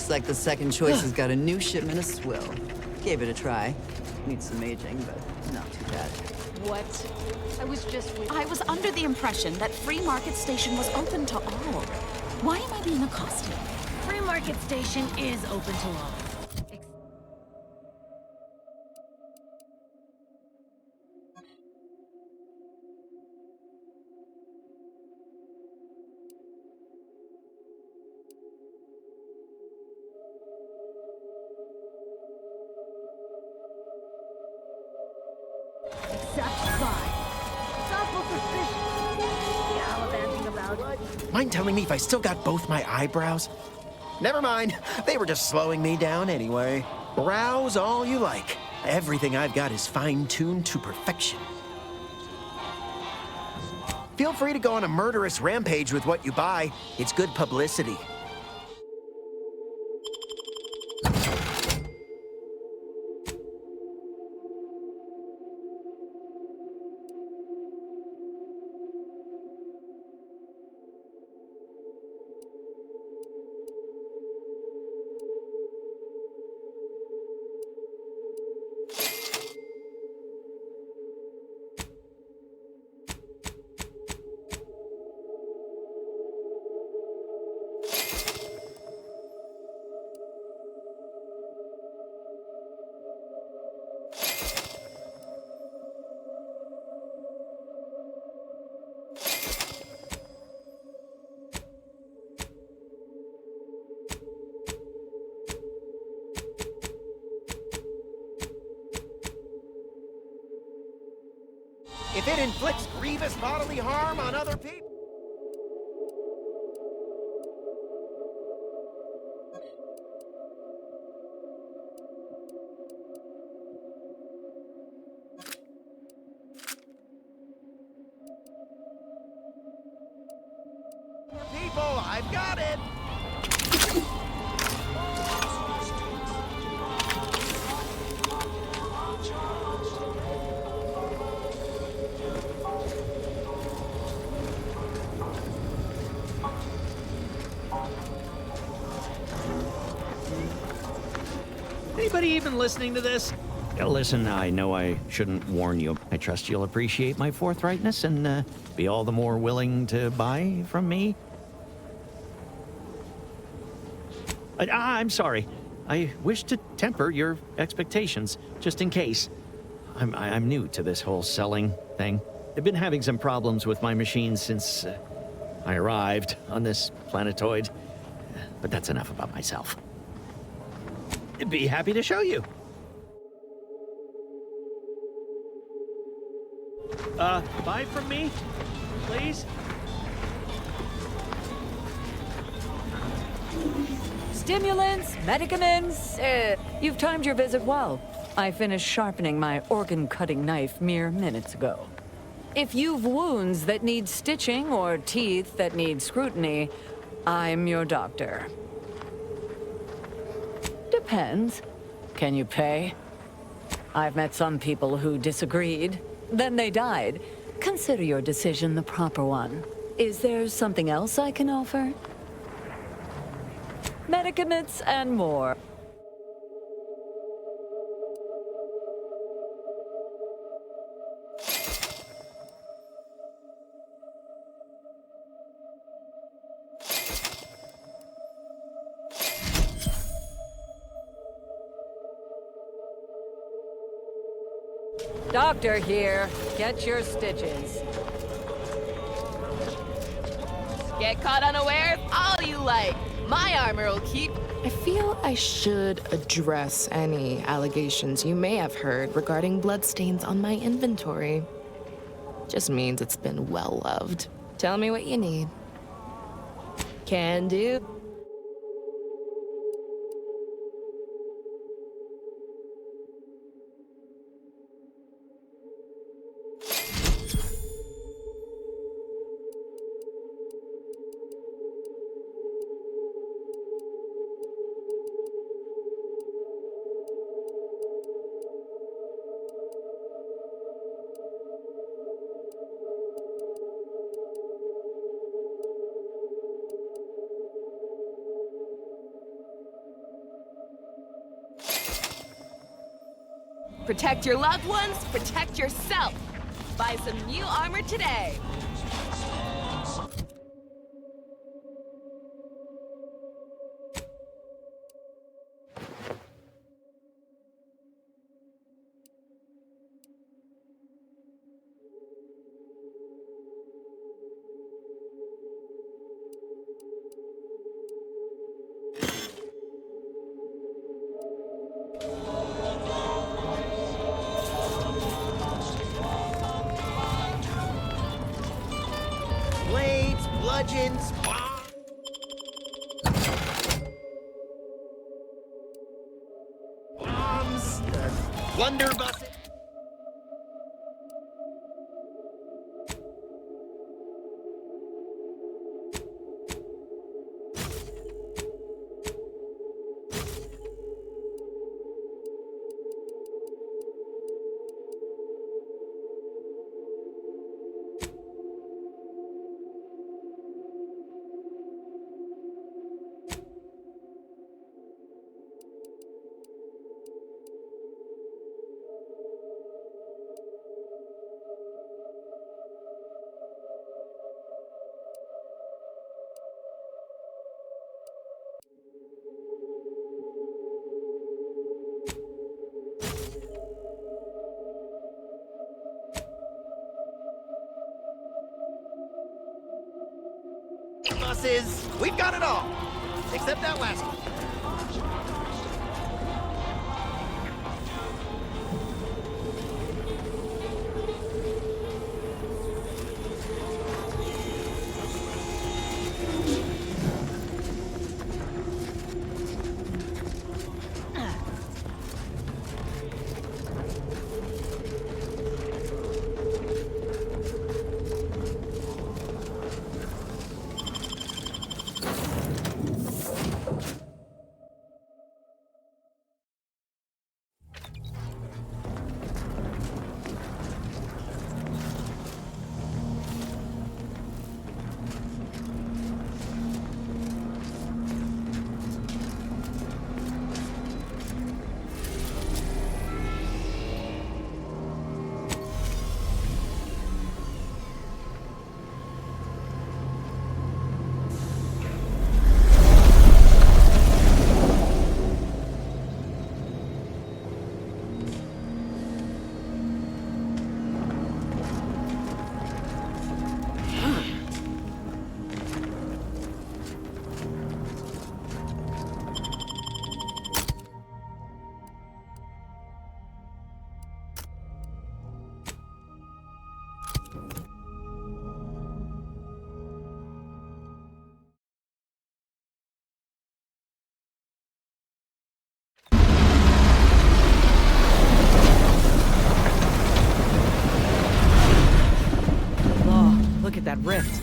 U: Looks like the second choice has got a new shipment of swill. Gave it a try. Needs some aging, but not too bad.
K: What?
V: I was under the impression that Free Market Station was open to all. Why am I being accosted?
N: Free Market Station is open to all.
J: Mind telling me if I still got both my eyebrows? Never mind. They were just slowing me down anyway. Browse all you like. Everything I've got is fine-tuned to perfection. Feel free to go on a murderous rampage with what you buy. It's good publicity. If it inflicts grievous bodily harm on other people... People, I've got it!
W: Anybody even listening to this? Listen, I know I shouldn't warn you. I trust you'll appreciate my forthrightness and be all the more willing to buy from me. I'm sorry. I wish to temper your expectations, just in case. I'm new to this whole selling thing. I've been having some problems with my machines since I arrived on this planetoid. But that's enough about myself. I'd be happy to show you. Buy from me, please.
X: Stimulants, medicaments. You've timed your visit well. I finished sharpening my organ-cutting knife mere minutes ago. If you've wounds that need stitching or teeth that need scrutiny, I'm your doctor. Depends. Can you pay? I've met some people who disagreed. Then they died. Consider your decision the proper one. Is there something else I can offer? Medicaments and more. Doctor here. Get your stitches.
Y: Get caught unawares all you like. My armor will keep...
Z: I feel I should address any allegations you may have heard regarding bloodstains on my inventory. Just means it's been well loved. Tell me what you need. Can do.
Y: Protect your loved ones, protect yourself. Buy some new armor today.
J: Blades, bludgeons, bombs, blunderbusses. Buses, we've got it all, except that last one.
Q: Look at that rift.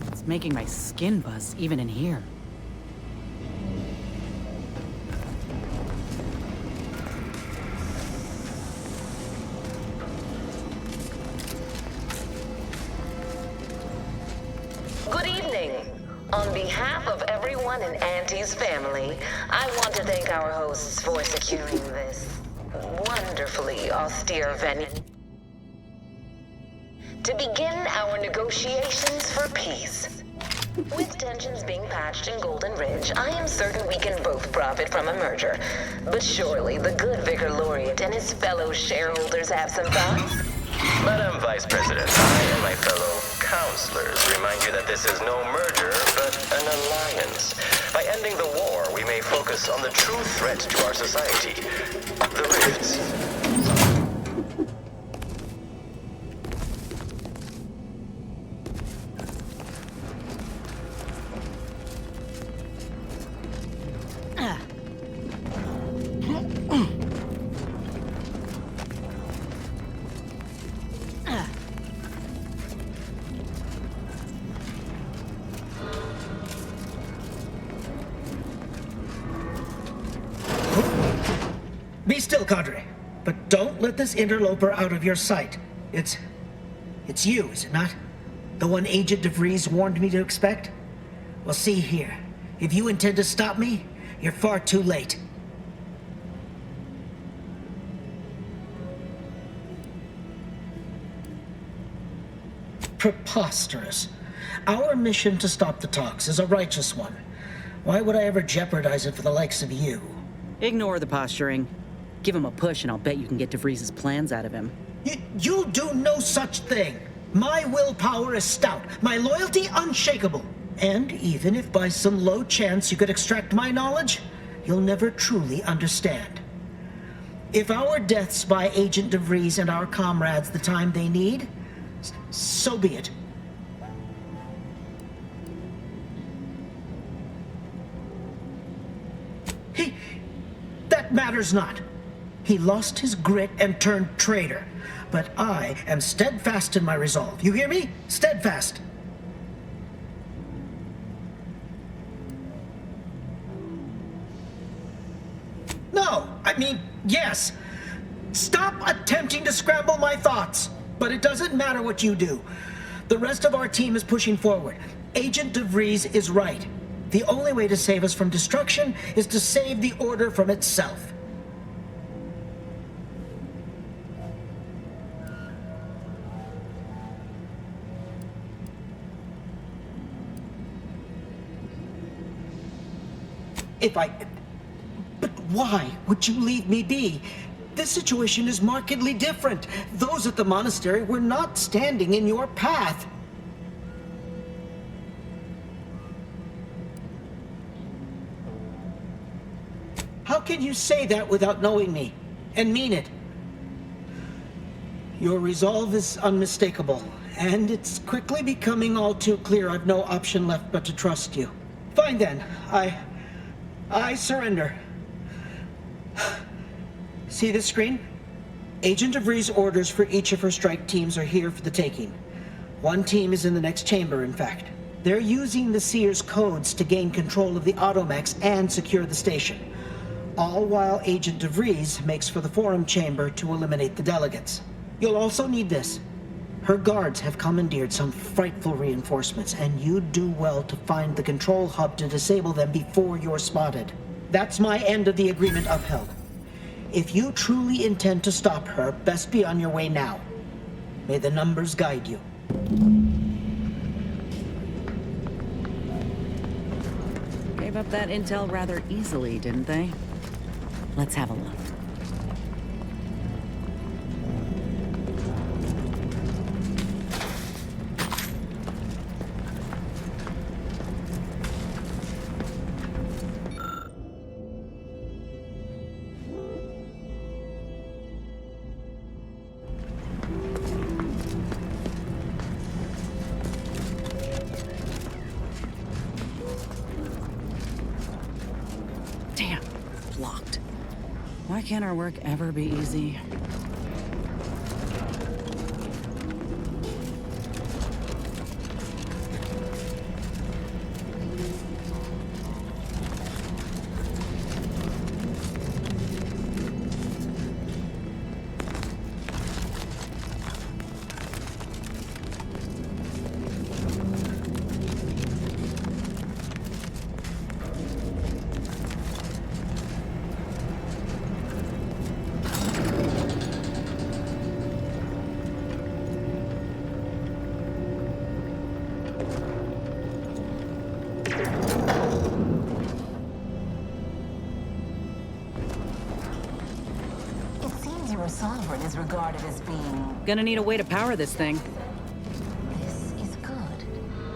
Q: It's making my skin buzz even in here.
B: Good evening. On behalf of everyone in Auntie's family, I want to thank our hosts for securing this wonderfully austere venue to begin our negotiations for peace. With tensions being patched in Golden Ridge, I am certain we can both profit from a merger. But surely the good Vicar Laureate and his fellow shareholders have some thoughts?
C: Madam Vice President, I and my fellow counselors remind you that this is no merger, but an alliance. By ending the war, we may focus on the true threat to our society, the rifts.
D: Be still, Cadre. But don't let this interloper out of your sight. It's you, is it not? The one Agent DeVries warned me to expect? Well, see here. If you intend to stop me, you're far too late. Preposterous. Our mission to stop the talks is a righteous one. Why would I ever jeopardize it for the likes of you?
Q: Ignore the posturing. Give him a push and I'll bet you can get DeVries' plans out of him.
D: You'll do no such thing. My willpower is stout, my loyalty unshakable. And even if by some low chance you could extract my knowledge, you'll never truly understand. If our deaths buy Agent DeVries and our comrades the time they need, so be it. That matters not. He lost his grit and turned traitor. But I am steadfast in my resolve. You hear me? Steadfast. No, I mean, yes. Stop attempting to scramble my thoughts. But it doesn't matter what you do. The rest of our team is pushing forward. Agent DeVries is right. The only way to save us from destruction is to save the Order from itself. But why would you leave me be? This situation is markedly different. Those at the monastery were not standing in your path. How can you say that without knowing me, and mean it? Your resolve is unmistakable, and it's quickly becoming all too clear I've no option left but to trust you. Fine then, I surrender. See this screen? Agent DeVries' orders for each of her strike teams are here for the taking. One team is in the next chamber, in fact. They're using the Seer's codes to gain control of the automechs and secure the station. All while Agent DeVries makes for the forum chamber to eliminate the delegates. You'll also need this. Her guards have commandeered some frightful reinforcements, and you'd do well to find the control hub to disable them before you're spotted. That's my end of the agreement upheld. If you truly intend to stop her, best be on your way now. May the numbers guide you.
Q: Gave up that intel rather easily, didn't they? Let's have a look. Damn, blocked. Why can't our work ever be easy?
B: Sovereign is regarded as being...
Q: Gonna need a way to power this thing.
B: This is good.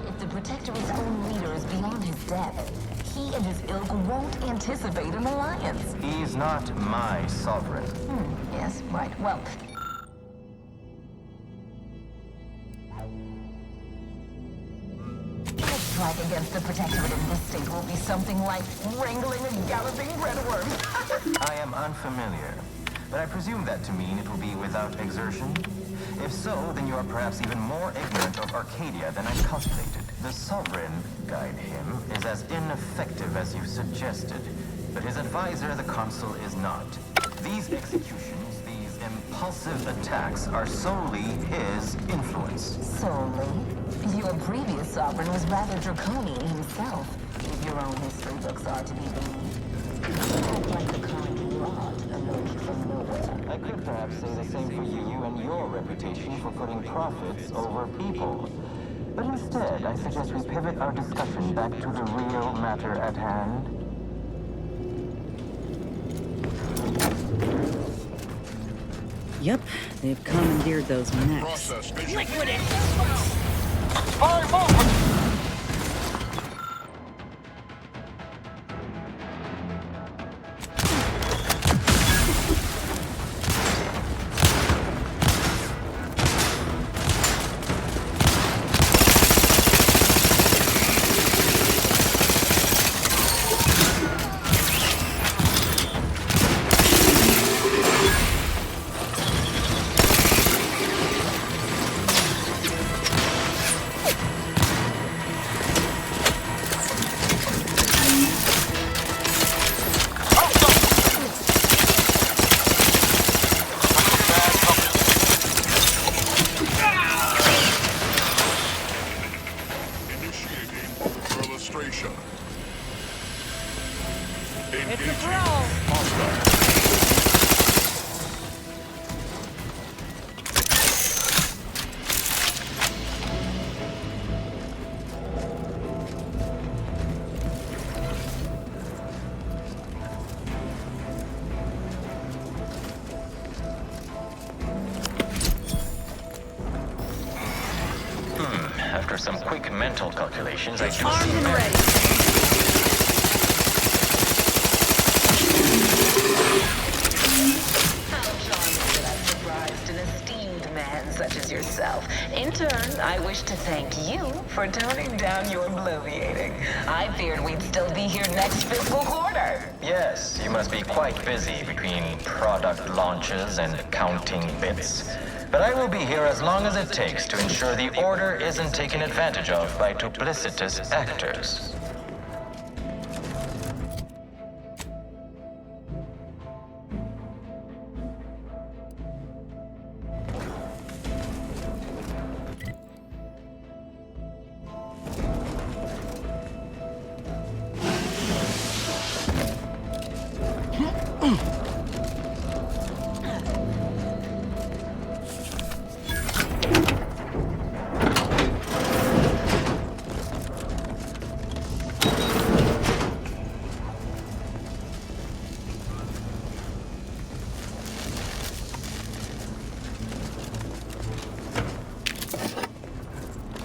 B: If the Protectorate's own leader is beyond his depth, he and his ilk won't anticipate an alliance.
C: He's not my sovereign.
B: Yes, right. Well... a strike against the Protectorate in this state will be something like wrangling a galloping breadworm.
C: I am unfamiliar. But I presume that to mean it will be without exertion? If so, then you are perhaps even more ignorant of Arcadia than I calculated. The Sovereign, guide him, is as ineffective as you suggested. But his advisor, the Consul, is not. These executions, these impulsive attacks, are solely his influence.
B: Solely? Your previous Sovereign was rather draconian himself, if your own history books are to be believed. Like the kind rod emerged from nowhere.
C: I could
E: could perhaps say the same for you and your reputation for putting profits over people. But instead, I suggest we pivot our discussion back to the real matter at hand.
Q: Yep, they've commandeered those mechs.
A: Liquidate!
E: Spy movement!
C: After some quick mental calculations, I do
A: Armed
C: see
A: and ready.
B: How charming that I've surprised an esteemed man such as yourself. In turn, I wish to thank you for toning down your bloviating. I feared we'd still be here next fiscal quarter.
C: Yes, you must be quite busy between product launches and counting bits. But I will be here as long as it takes to ensure the order isn't taken advantage of by duplicitous actors.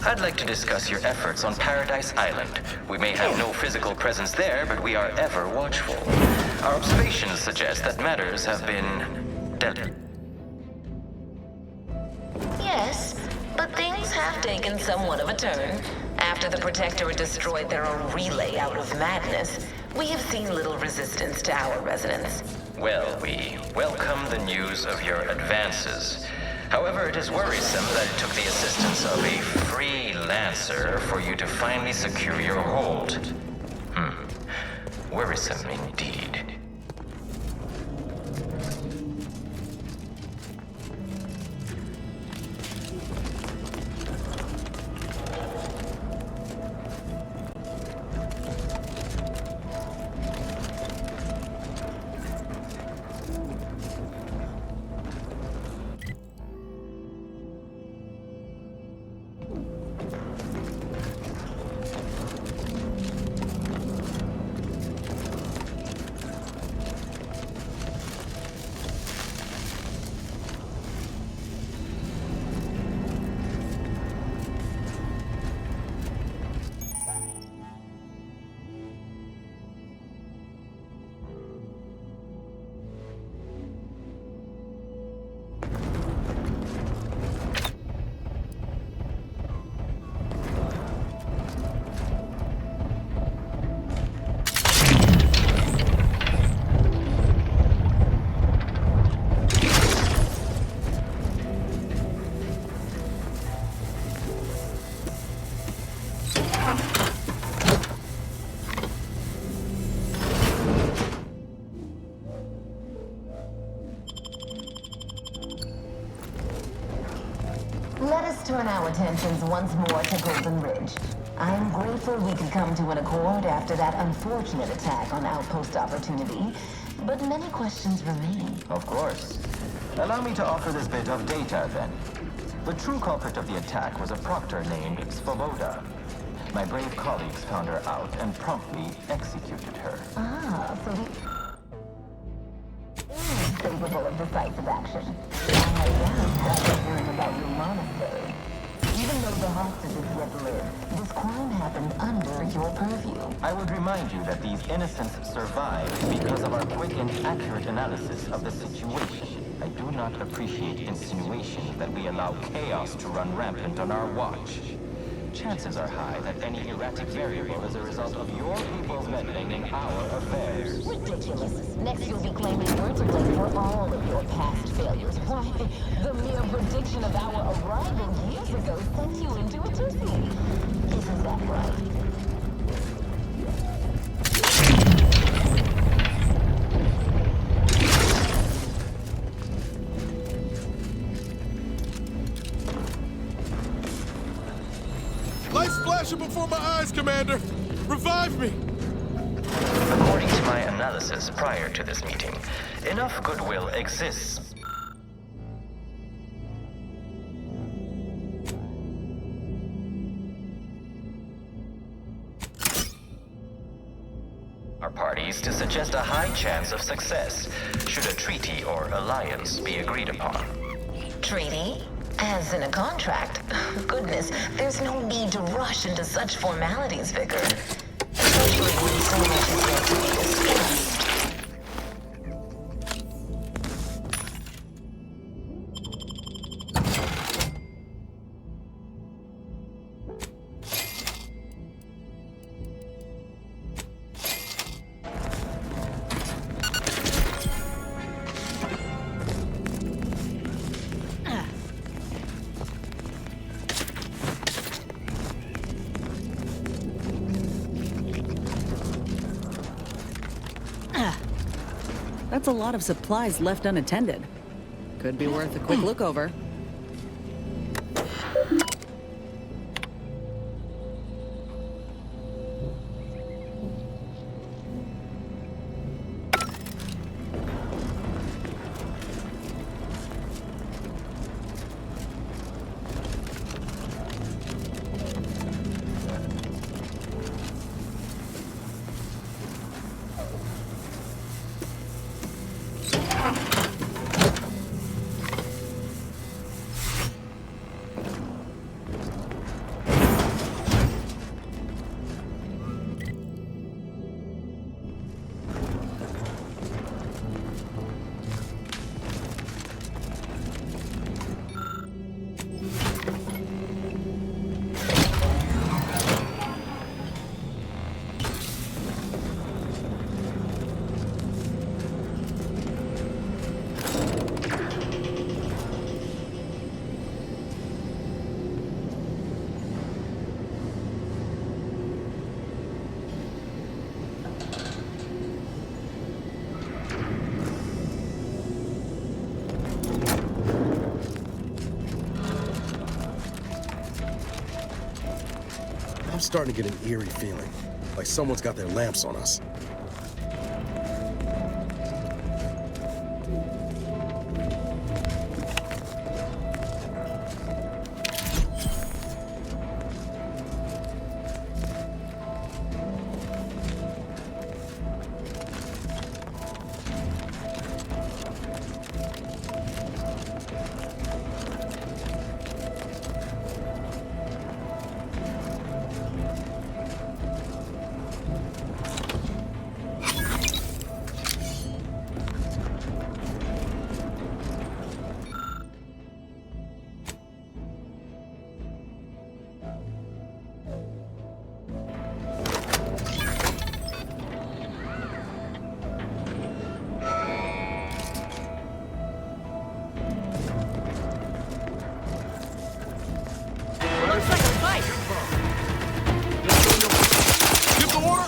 C: I'd like to discuss your efforts on Paradise Island. We may have no physical presence there, but we are ever watchful. Our observations suggest that matters have been dealt.
B: Yes, but things have taken somewhat of a turn. After the Protectorate destroyed their own relay out of madness, we have seen little resistance to our residents.
C: Well, we welcome the news of your advances. However, it is worrisome that it took the assistance of a freelancer for you to finally secure your hold. Worrisome indeed.
B: Let us turn our attentions once more to Golden Ridge. I am grateful we could come to an accord after that unfortunate attack on Outpost Opportunity, but many questions remain.
C: Of course.
E: Allow me to offer this bit of data, then. The true culprit of the attack was a proctor named Svoboda. My brave colleagues found her out and promptly executed her.
B: Ah, so he is capable of decisive action. I doubt that was hearing about your monastery. Even though the hostages yet live, this crime happened under your purview.
E: I would remind you that these innocents survived because of our quick and accurate analysis of the situation. I do not appreciate insinuations that we allow chaos to run rampant on our watch. Chances are high that any erratic variable is a result of your people's meddling in our affairs.
B: Ridiculous. Next you'll be claiming you're to blame for all of your past failures. Why, the mere prediction of our arrival years ago sent you into a tizzy. Isn't that right?
T: Lights flashing before my eyes, Commander! Revive me!
C: According to my analysis prior to this meeting, enough goodwill exists. Our parties to suggest a high chance of success should a treaty or alliance be agreed upon.
B: Treaty? As in a contract? Goodness, there's no need to rush into such formalities, Vicar. Especially when so much is yet to be discussed.
Q: That's a lot of supplies left unattended. Could be worth a quick look over.
T: I'm starting to get an eerie feeling, like someone's got their lamps on us.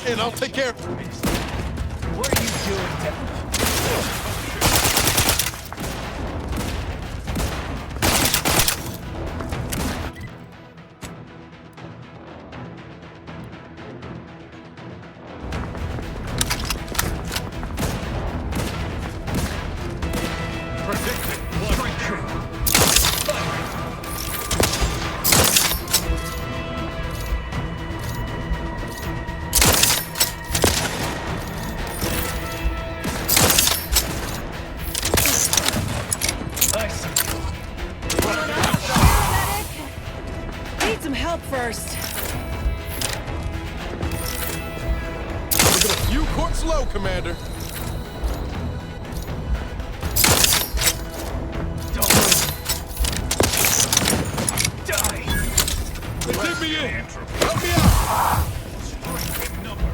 T: And I'll take care of it.
F: What are you doing?
T: Predicted Keep it a few quarts low, Commander. Get me in! Help me out! Strength in numbers.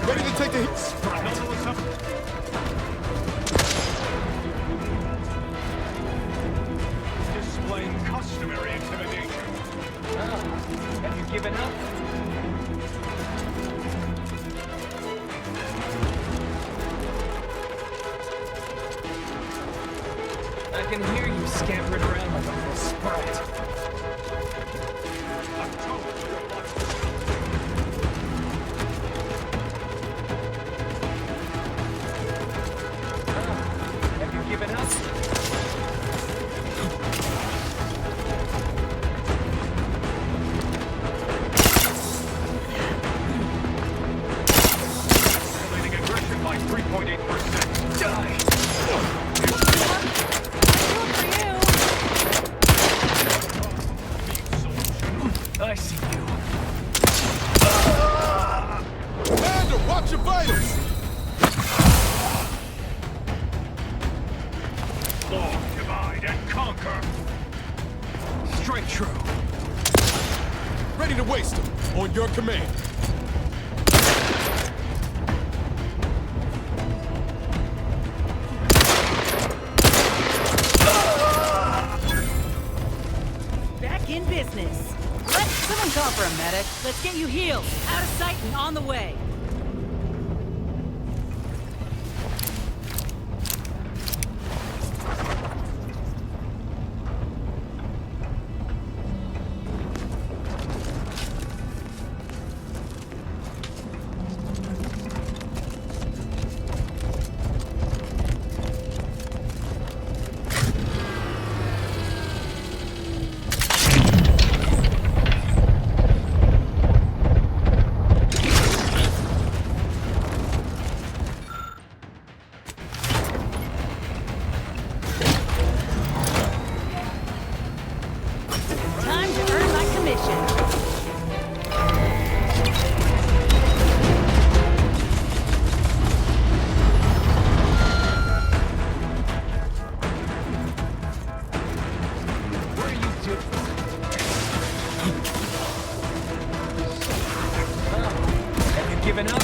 F: Ready to take the hit. Displaying customary intimidation. Have you given up? I can hear you scampering around like a little sprite. Have you given up? Escalating aggression by 3.8%. Die! I see you.
T: Commander, watch your vitals!
F: Long divide and conquer. Strike true.
T: Ready to waste them. On your command.
Q: Back in business. Someone call for a medic. Let's get you healed. Out of sight and on the way.
F: giving up?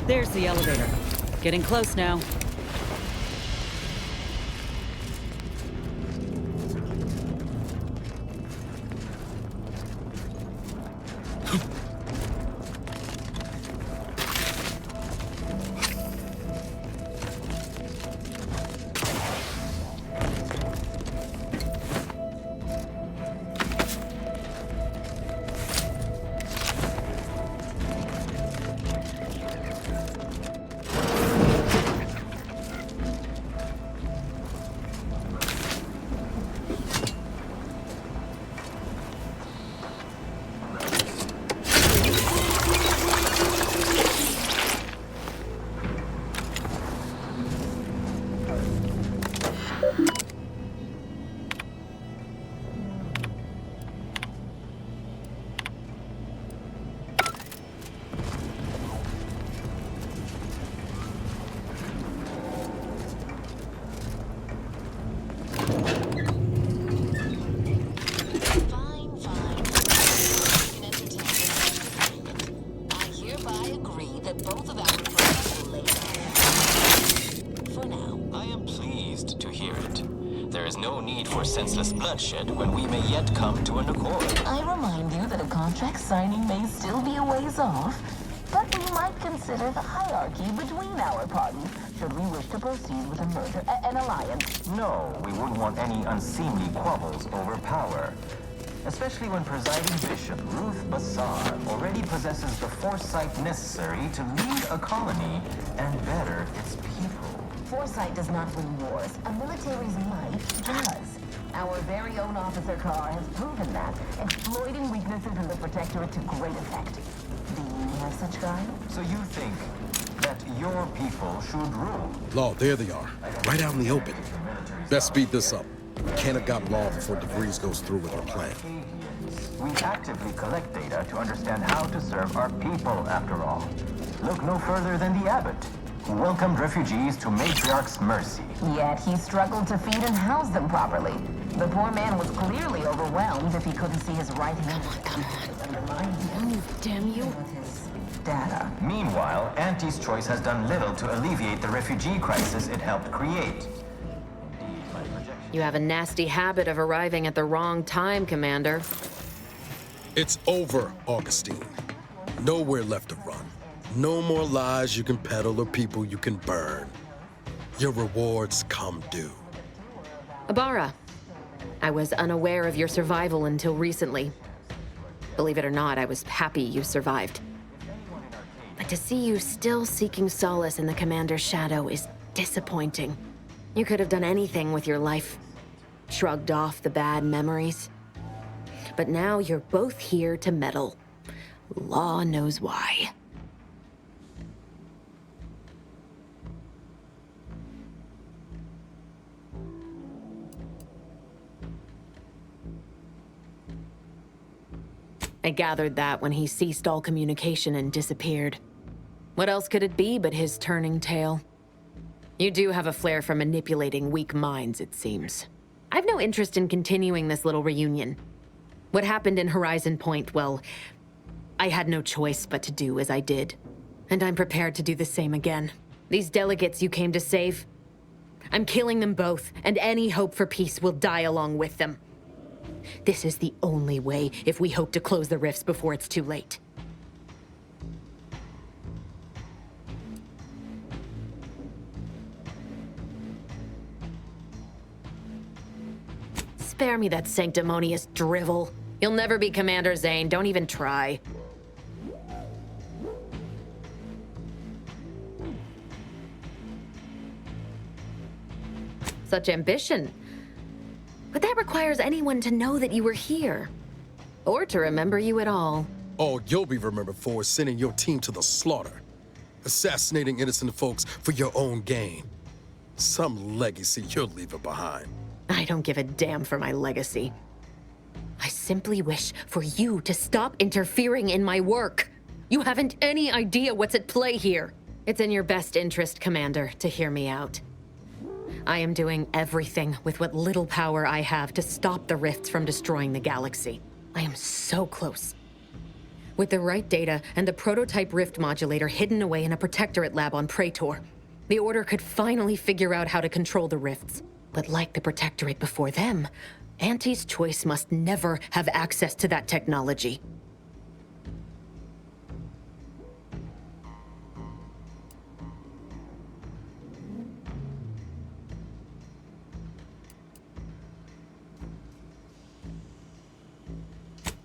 Q: There's the elevator. Getting close now.
E: Senseless bloodshed when we may yet come to an accord.
B: I remind you that a contract signing may still be a ways off, but we might consider the hierarchy between our parties should we wish to proceed with a merger, an alliance.
E: No, we wouldn't want any unseemly quabbles over power. Especially when presiding bishop Ruth Bassar already possesses the foresight necessary to lead a colony and better its people.
B: Foresight does not win wars. A military's might does. Our very own officer car has proven that, exploiting weaknesses in the Protectorate to great effect. Do you have such guile?
E: So you think that your people should rule?
T: Law, there they are. Right out in the open. Best speed this up. We can't have got long before DeVries goes through with our plan.
E: We actively collect data to understand how to serve our people, after all. Look no further than the abbot, who welcomed refugees to Matriarch's mercy.
B: Yet he struggled to feed and house them properly. The poor man was clearly overwhelmed if he couldn't see his right hand.
N: Come on. Damn you.
E: Data. Meanwhile, Auntie's Choice has done little to alleviate the refugee crisis it helped create.
H: You have a nasty habit of arriving at the wrong time, Commander.
T: It's over, Augustine. Nowhere left to run. No more lies you can peddle or people you can burn. Your rewards come due.
H: Ibarra, I was unaware of your survival until recently. Believe it or not, I was happy you survived. But to see you still seeking solace in the Commander's shadow is disappointing. You could have done anything with your life. Shrugged off the bad memories. But now you're both here to meddle. Law knows why. I gathered that when he ceased all communication and disappeared. What else could it be but his turning tail? You do have a flair for manipulating weak minds, it seems. I've no interest in continuing this little reunion. What happened in Horizon Point, well, I had no choice but to do as I did. And I'm prepared to do the same again. These delegates you came to save, I'm killing them both, and any hope for peace will die along with them. This is the only way if we hope to close the rifts before it's too late. Spare me that sanctimonious drivel. You'll never be Commander Zane, don't even try. Such ambition. But that requires anyone to know that you were here. Or to remember you at all.
T: All you'll be remembered for is sending your team to the slaughter. assassinating innocent folks for your own gain. Some legacy you're leaving behind.
H: I don't give a damn for my legacy. I simply wish for you to stop interfering in my work. You haven't any idea what's at play here. It's in your best interest, Commander, to hear me out. I am doing everything with what little power I have to stop the rifts from destroying the galaxy. I am so close. With the right data and the prototype rift modulator hidden away in a protectorate lab on Praetor, the Order could finally figure out how to control the rifts. But like the protectorate before them, Auntie's choice must never have access to that technology.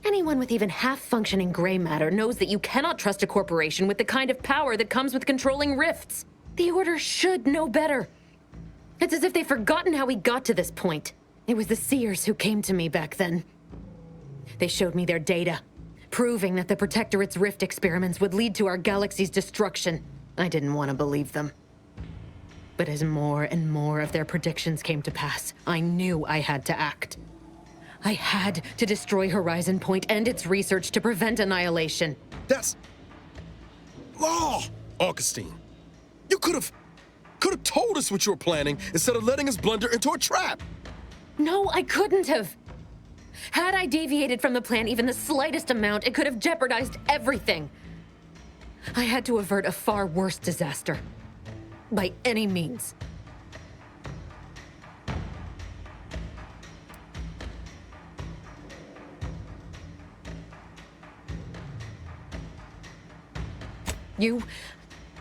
H: Anyone with even half-functioning gray matter knows that you cannot trust a corporation with the kind of power that comes with controlling rifts. The Order should know better. It's as if they've forgotten how we got to this point. It was the Seers who came to me back then. They showed me their data, proving that the Protectorate's rift experiments would lead to our galaxy's destruction. I didn't want to believe them. But as more and more of their predictions came to pass, I knew I had to act. I had to destroy Horizon Point and its research to prevent annihilation.
T: That's law, Augustine. You could have told us what you were planning instead of letting us blunder into a trap.
H: No, I couldn't have. Had I deviated from the plan even the slightest amount, it could have jeopardized everything. I had to avert a far worse disaster. By any means. You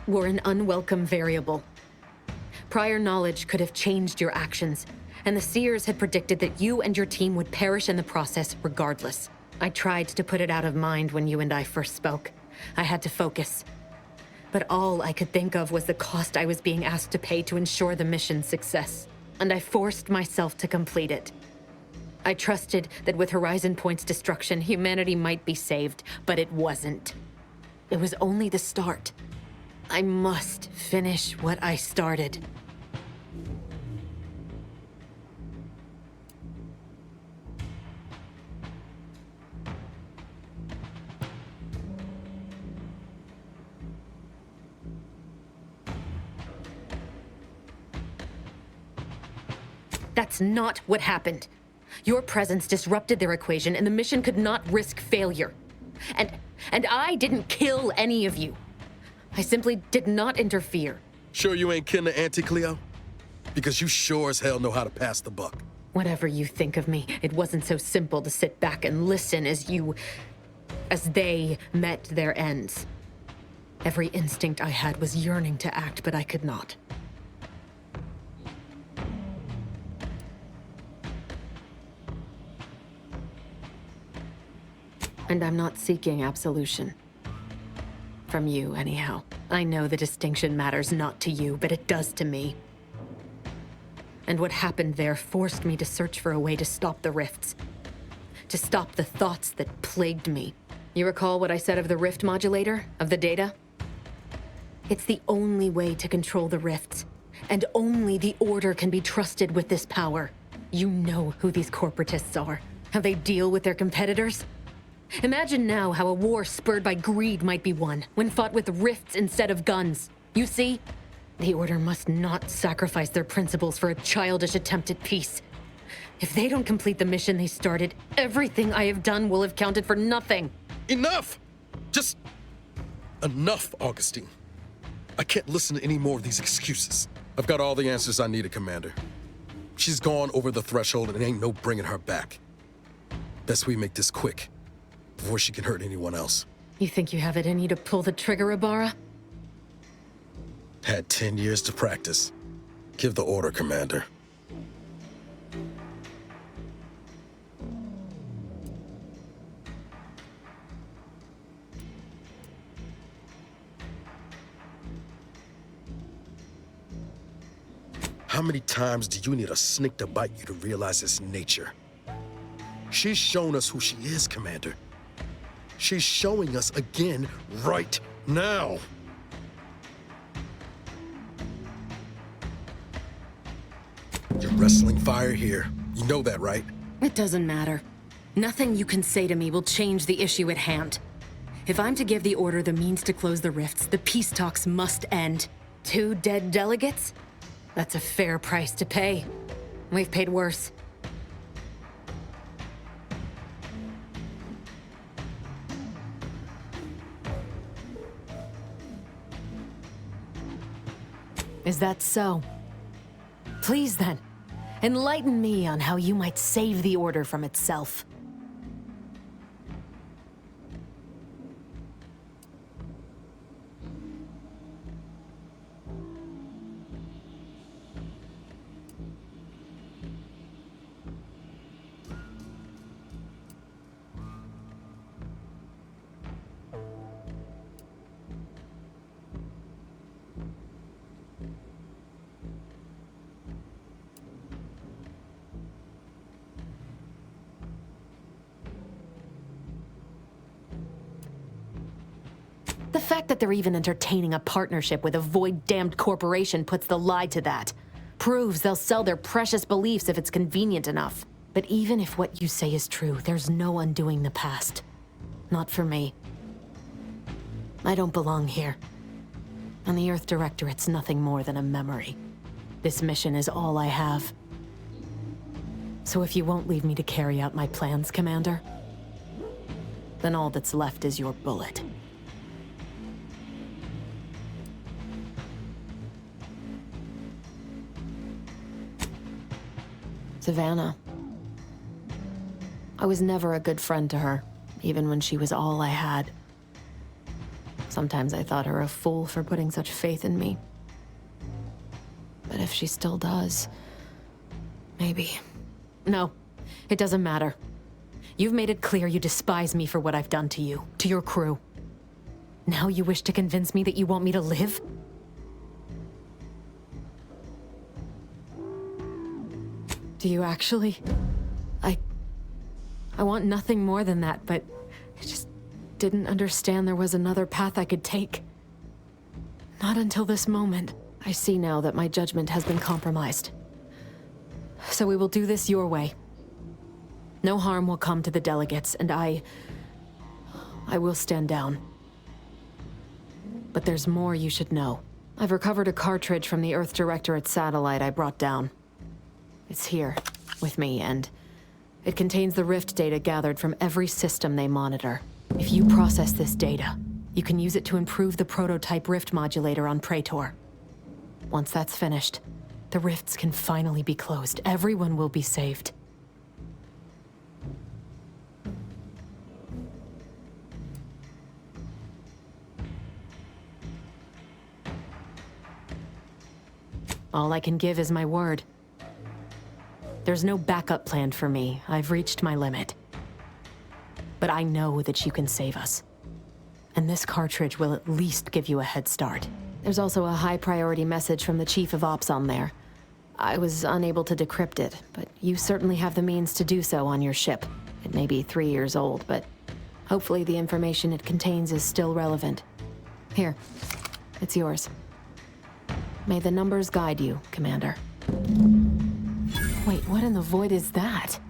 H: were an unwelcome variable. Prior knowledge could have changed your actions, and the Seers had predicted that you and your team would perish in the process regardless. I tried to put it out of mind when you and I first spoke. I had to focus. But all I could think of was the cost I was being asked to pay to ensure the mission's success, and I forced myself to complete it. I trusted that with Horizon Point's destruction, humanity might be saved, but it wasn't. It was only the start. I must finish what I started. That's not what happened. Your presence disrupted their equation, and the mission could not risk failure. And I didn't kill any of you. I simply did not interfere.
T: Sure you ain't kin to Auntie Cleo? Because you sure as hell know how to pass the buck.
H: Whatever you think of me, it wasn't so simple to sit back and listen as they met their ends. Every instinct I had was yearning to act, but I could not. And I'm not seeking absolution. From you, anyhow. I know the distinction matters not to you, but it does to me. And what happened there forced me to search for a way to stop the rifts. To stop the thoughts that plagued me. You recall what I said of the rift modulator? Of the data? It's the only way to control the rifts. And only the Order can be trusted with this power. You know who these corporatists are. How they deal with their competitors. Imagine now how a war spurred by greed might be won, when fought with rifts instead of guns. You see? The Order must not sacrifice their principles for a childish attempt at peace. If they don't complete the mission they started, everything I have done will have counted for nothing.
T: Enough! Just enough, Augustine. I can't listen to any more of these excuses. I've got all the answers I needed, Commander. She's gone over the threshold and ain't no bringing her back. Best we make this quick, before she can hurt anyone else.
H: You think you have it in you to pull the trigger, Ibarra?
T: Had 10 years to practice. Give the order, Commander. How many times do you need a snake to bite you to realize its nature? She's shown us who she is, Commander. She's showing us again right now. You're wrestling fire here. You know that, right?
H: It doesn't matter. Nothing you can say to me will change the issue at hand. If I'm to give the order the means to close the rifts, the peace talks must end. 2 dead delegates? That's a fair price to pay. We've paid worse. Is that so? Please then, enlighten me on how you might save the order from itself. The fact that they're even entertaining a partnership with a void-damned corporation puts the lie to that. Proves they'll sell their precious beliefs if it's convenient enough. But even if what you say is true, there's no undoing the past. Not for me. I don't belong here. On the Earth Directorate's nothing more than a memory. This mission is all I have. So if you won't leave me to carry out my plans, Commander, then all that's left is your bullet. Savannah. I was never a good friend to her, even when she was all I had. Sometimes I thought her a fool for putting such faith in me. But if she still does, maybe. No, it doesn't matter. You've made it clear you despise me for what I've done to you, to your crew. Now you wish to convince me that you want me to live? Do you actually? I want nothing more than that, but I just didn't understand there was another path I could take. Not until this moment. I see now that my judgment has been compromised. So we will do this your way. No harm will come to the delegates, and I will stand down. But there's more you should know. I've recovered a cartridge from the Earth Directorate satellite I brought down. It's here, with me, and it contains the rift data gathered from every system they monitor. If you process this data, you can use it to improve the prototype rift modulator on Praetor. Once that's finished, the rifts can finally be closed. Everyone will be saved. All I can give is my word. There's no backup plan for me. I've reached my limit. But I know that you can save us. And this cartridge will at least give you a head start. There's also a high-priority message from the Chief of Ops on there. I was unable to decrypt it, but you certainly have the means to do so on your ship. It may be 3 years old, but hopefully the information it contains is still relevant. Here, it's yours. May the numbers guide you, Commander. Wait, what in the void is that?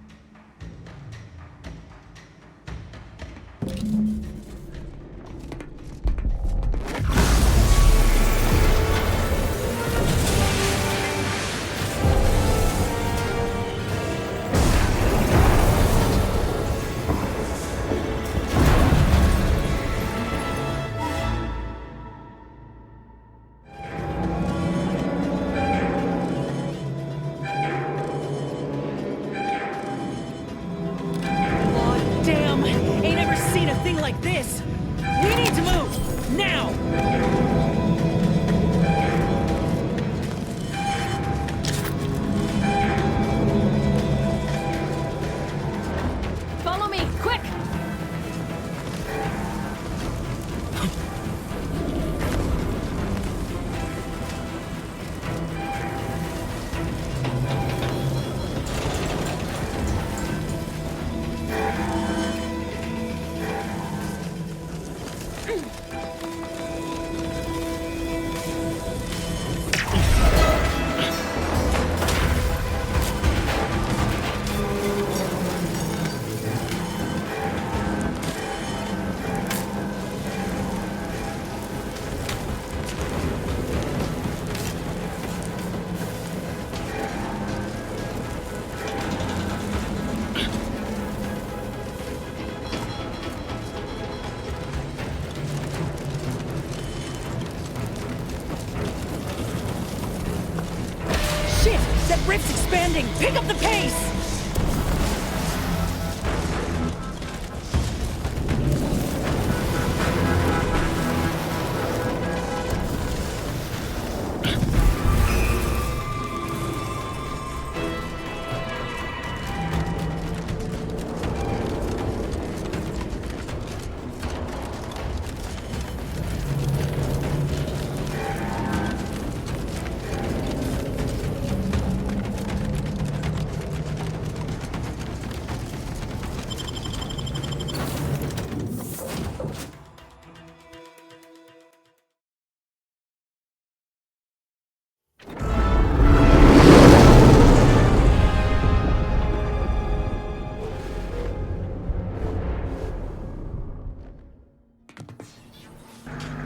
Q: That rift's expanding! Pick up the pace!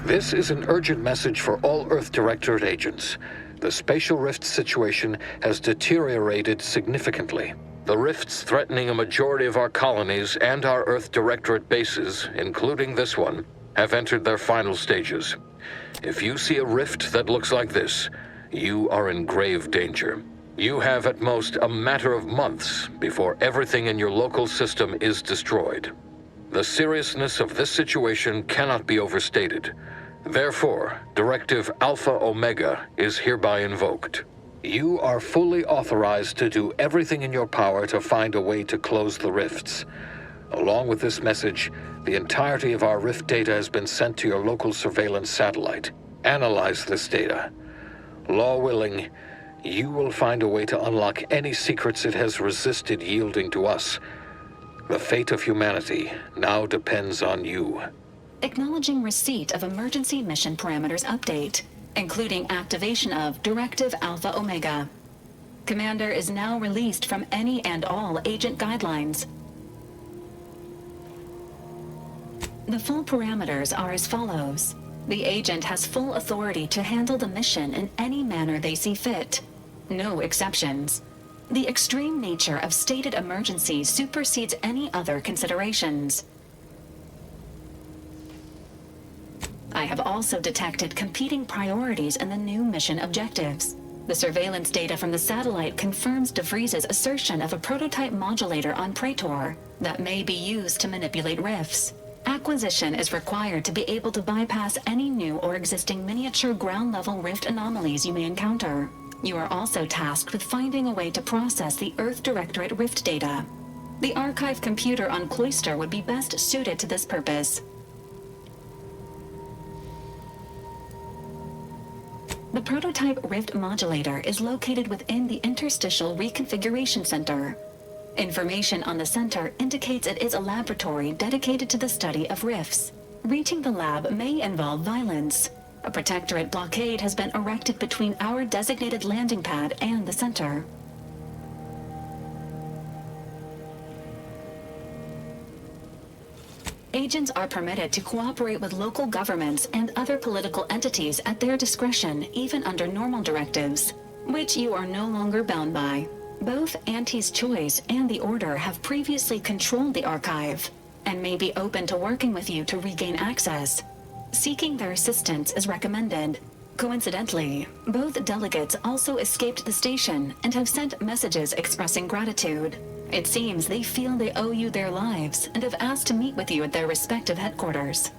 G: This is an urgent message for all Earth Directorate agents. The spatial rift situation has deteriorated significantly. The rifts threatening a majority of our colonies and our Earth Directorate bases, including this one, have entered their final stages. If you see a rift that looks like this, you are in grave danger. You have at most a matter of months before everything in your local system is destroyed. The seriousness of this situation cannot be overstated. Therefore, Directive Alpha Omega is hereby invoked. You are fully authorized to do everything in your power to find a way to close the rifts. Along with this message, the entirety of our rift data has been sent to your local surveillance satellite. Analyze this data. Law willing, you will find a way to unlock any secrets it has resisted yielding to us. The fate of humanity now depends on you.
S: Acknowledging receipt of emergency mission parameters update, including activation of Directive Alpha Omega. Commander is now released from any and all agent guidelines. The full parameters are as follows. The agent has full authority to handle the mission in any manner they see fit. No exceptions. The extreme nature of stated emergencies supersedes any other considerations. I have also detected competing priorities in the new mission objectives. The surveillance data from the satellite confirms DeVries' assertion of a prototype modulator on Praetor that may be used to manipulate rifts. Acquisition is required to be able to bypass any new or existing miniature ground-level rift anomalies you may encounter. You are also tasked with finding a way to process the Earth Directorate rift data. The archive computer on Cloister would be best suited to this purpose. The prototype rift modulator is located within the Interstitial Reconfiguration Center. Information on the center indicates it is a laboratory dedicated to the study of rifts. Reaching the lab may involve violence. A protectorate blockade has been erected between our designated landing pad and the center. Agents are permitted to cooperate with local governments and other political entities at their discretion, even under normal directives, which you are no longer bound by. Both Auntie's Choice and the Order have previously controlled the archive, and may be open to working with you to regain access. Seeking their assistance is recommended. Coincidentally, both delegates also escaped the station and have sent messages expressing gratitude. It seems they feel they owe you their lives and have asked to meet with you at their respective headquarters.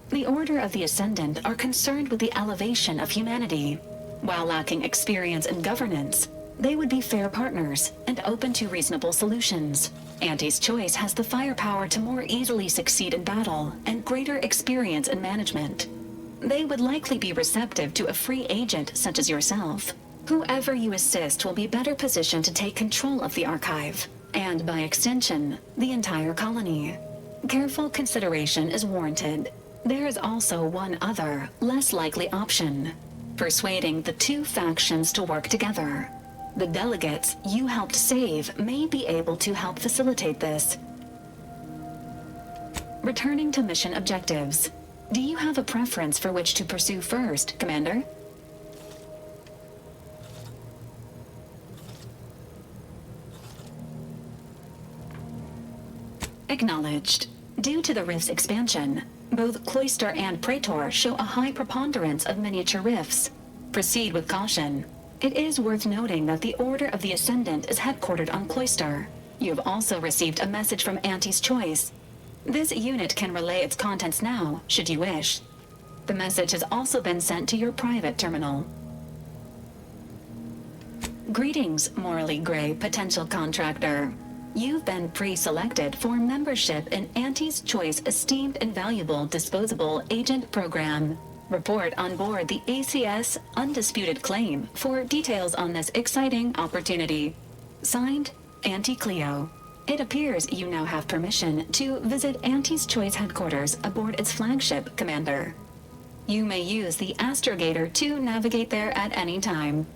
S: The Order of the Ascendant are concerned with the elevation of humanity. While lacking experience in governance, they would be fair partners and open to reasonable solutions. Auntie's Choice has the firepower to more easily succeed in battle and greater experience in management. They would likely be receptive to a free agent such as yourself. Whoever you assist will be better positioned to take control of the archive, and by extension, the entire colony. Careful consideration is warranted. There is also one other, less likely option: persuading the two factions to work together. The delegates you helped save may be able to help facilitate this. Returning to mission objectives. Do you have a preference for which to pursue first, Commander? Acknowledged. Due to the Rift's expansion, both Cloister and Praetor show a high preponderance of miniature rifts. Proceed with caution. It is worth noting that the Order of the Ascendant is headquartered on Cloister. You have also received a message from Auntie's Choice. This unit can relay its contents now, should you wish. The message has also been sent to your private terminal. Greetings, morally gray potential contractor. You've been pre-selected for membership in Auntie's Choice Esteemed and Valuable Disposable Agent Program. Report on board the ACS Undisputed Claim for details on this exciting opportunity. Signed, Auntie Cleo. It appears you now have permission to visit Auntie's Choice headquarters aboard its flagship, Commander. You may use the astrogator to navigate there at any time.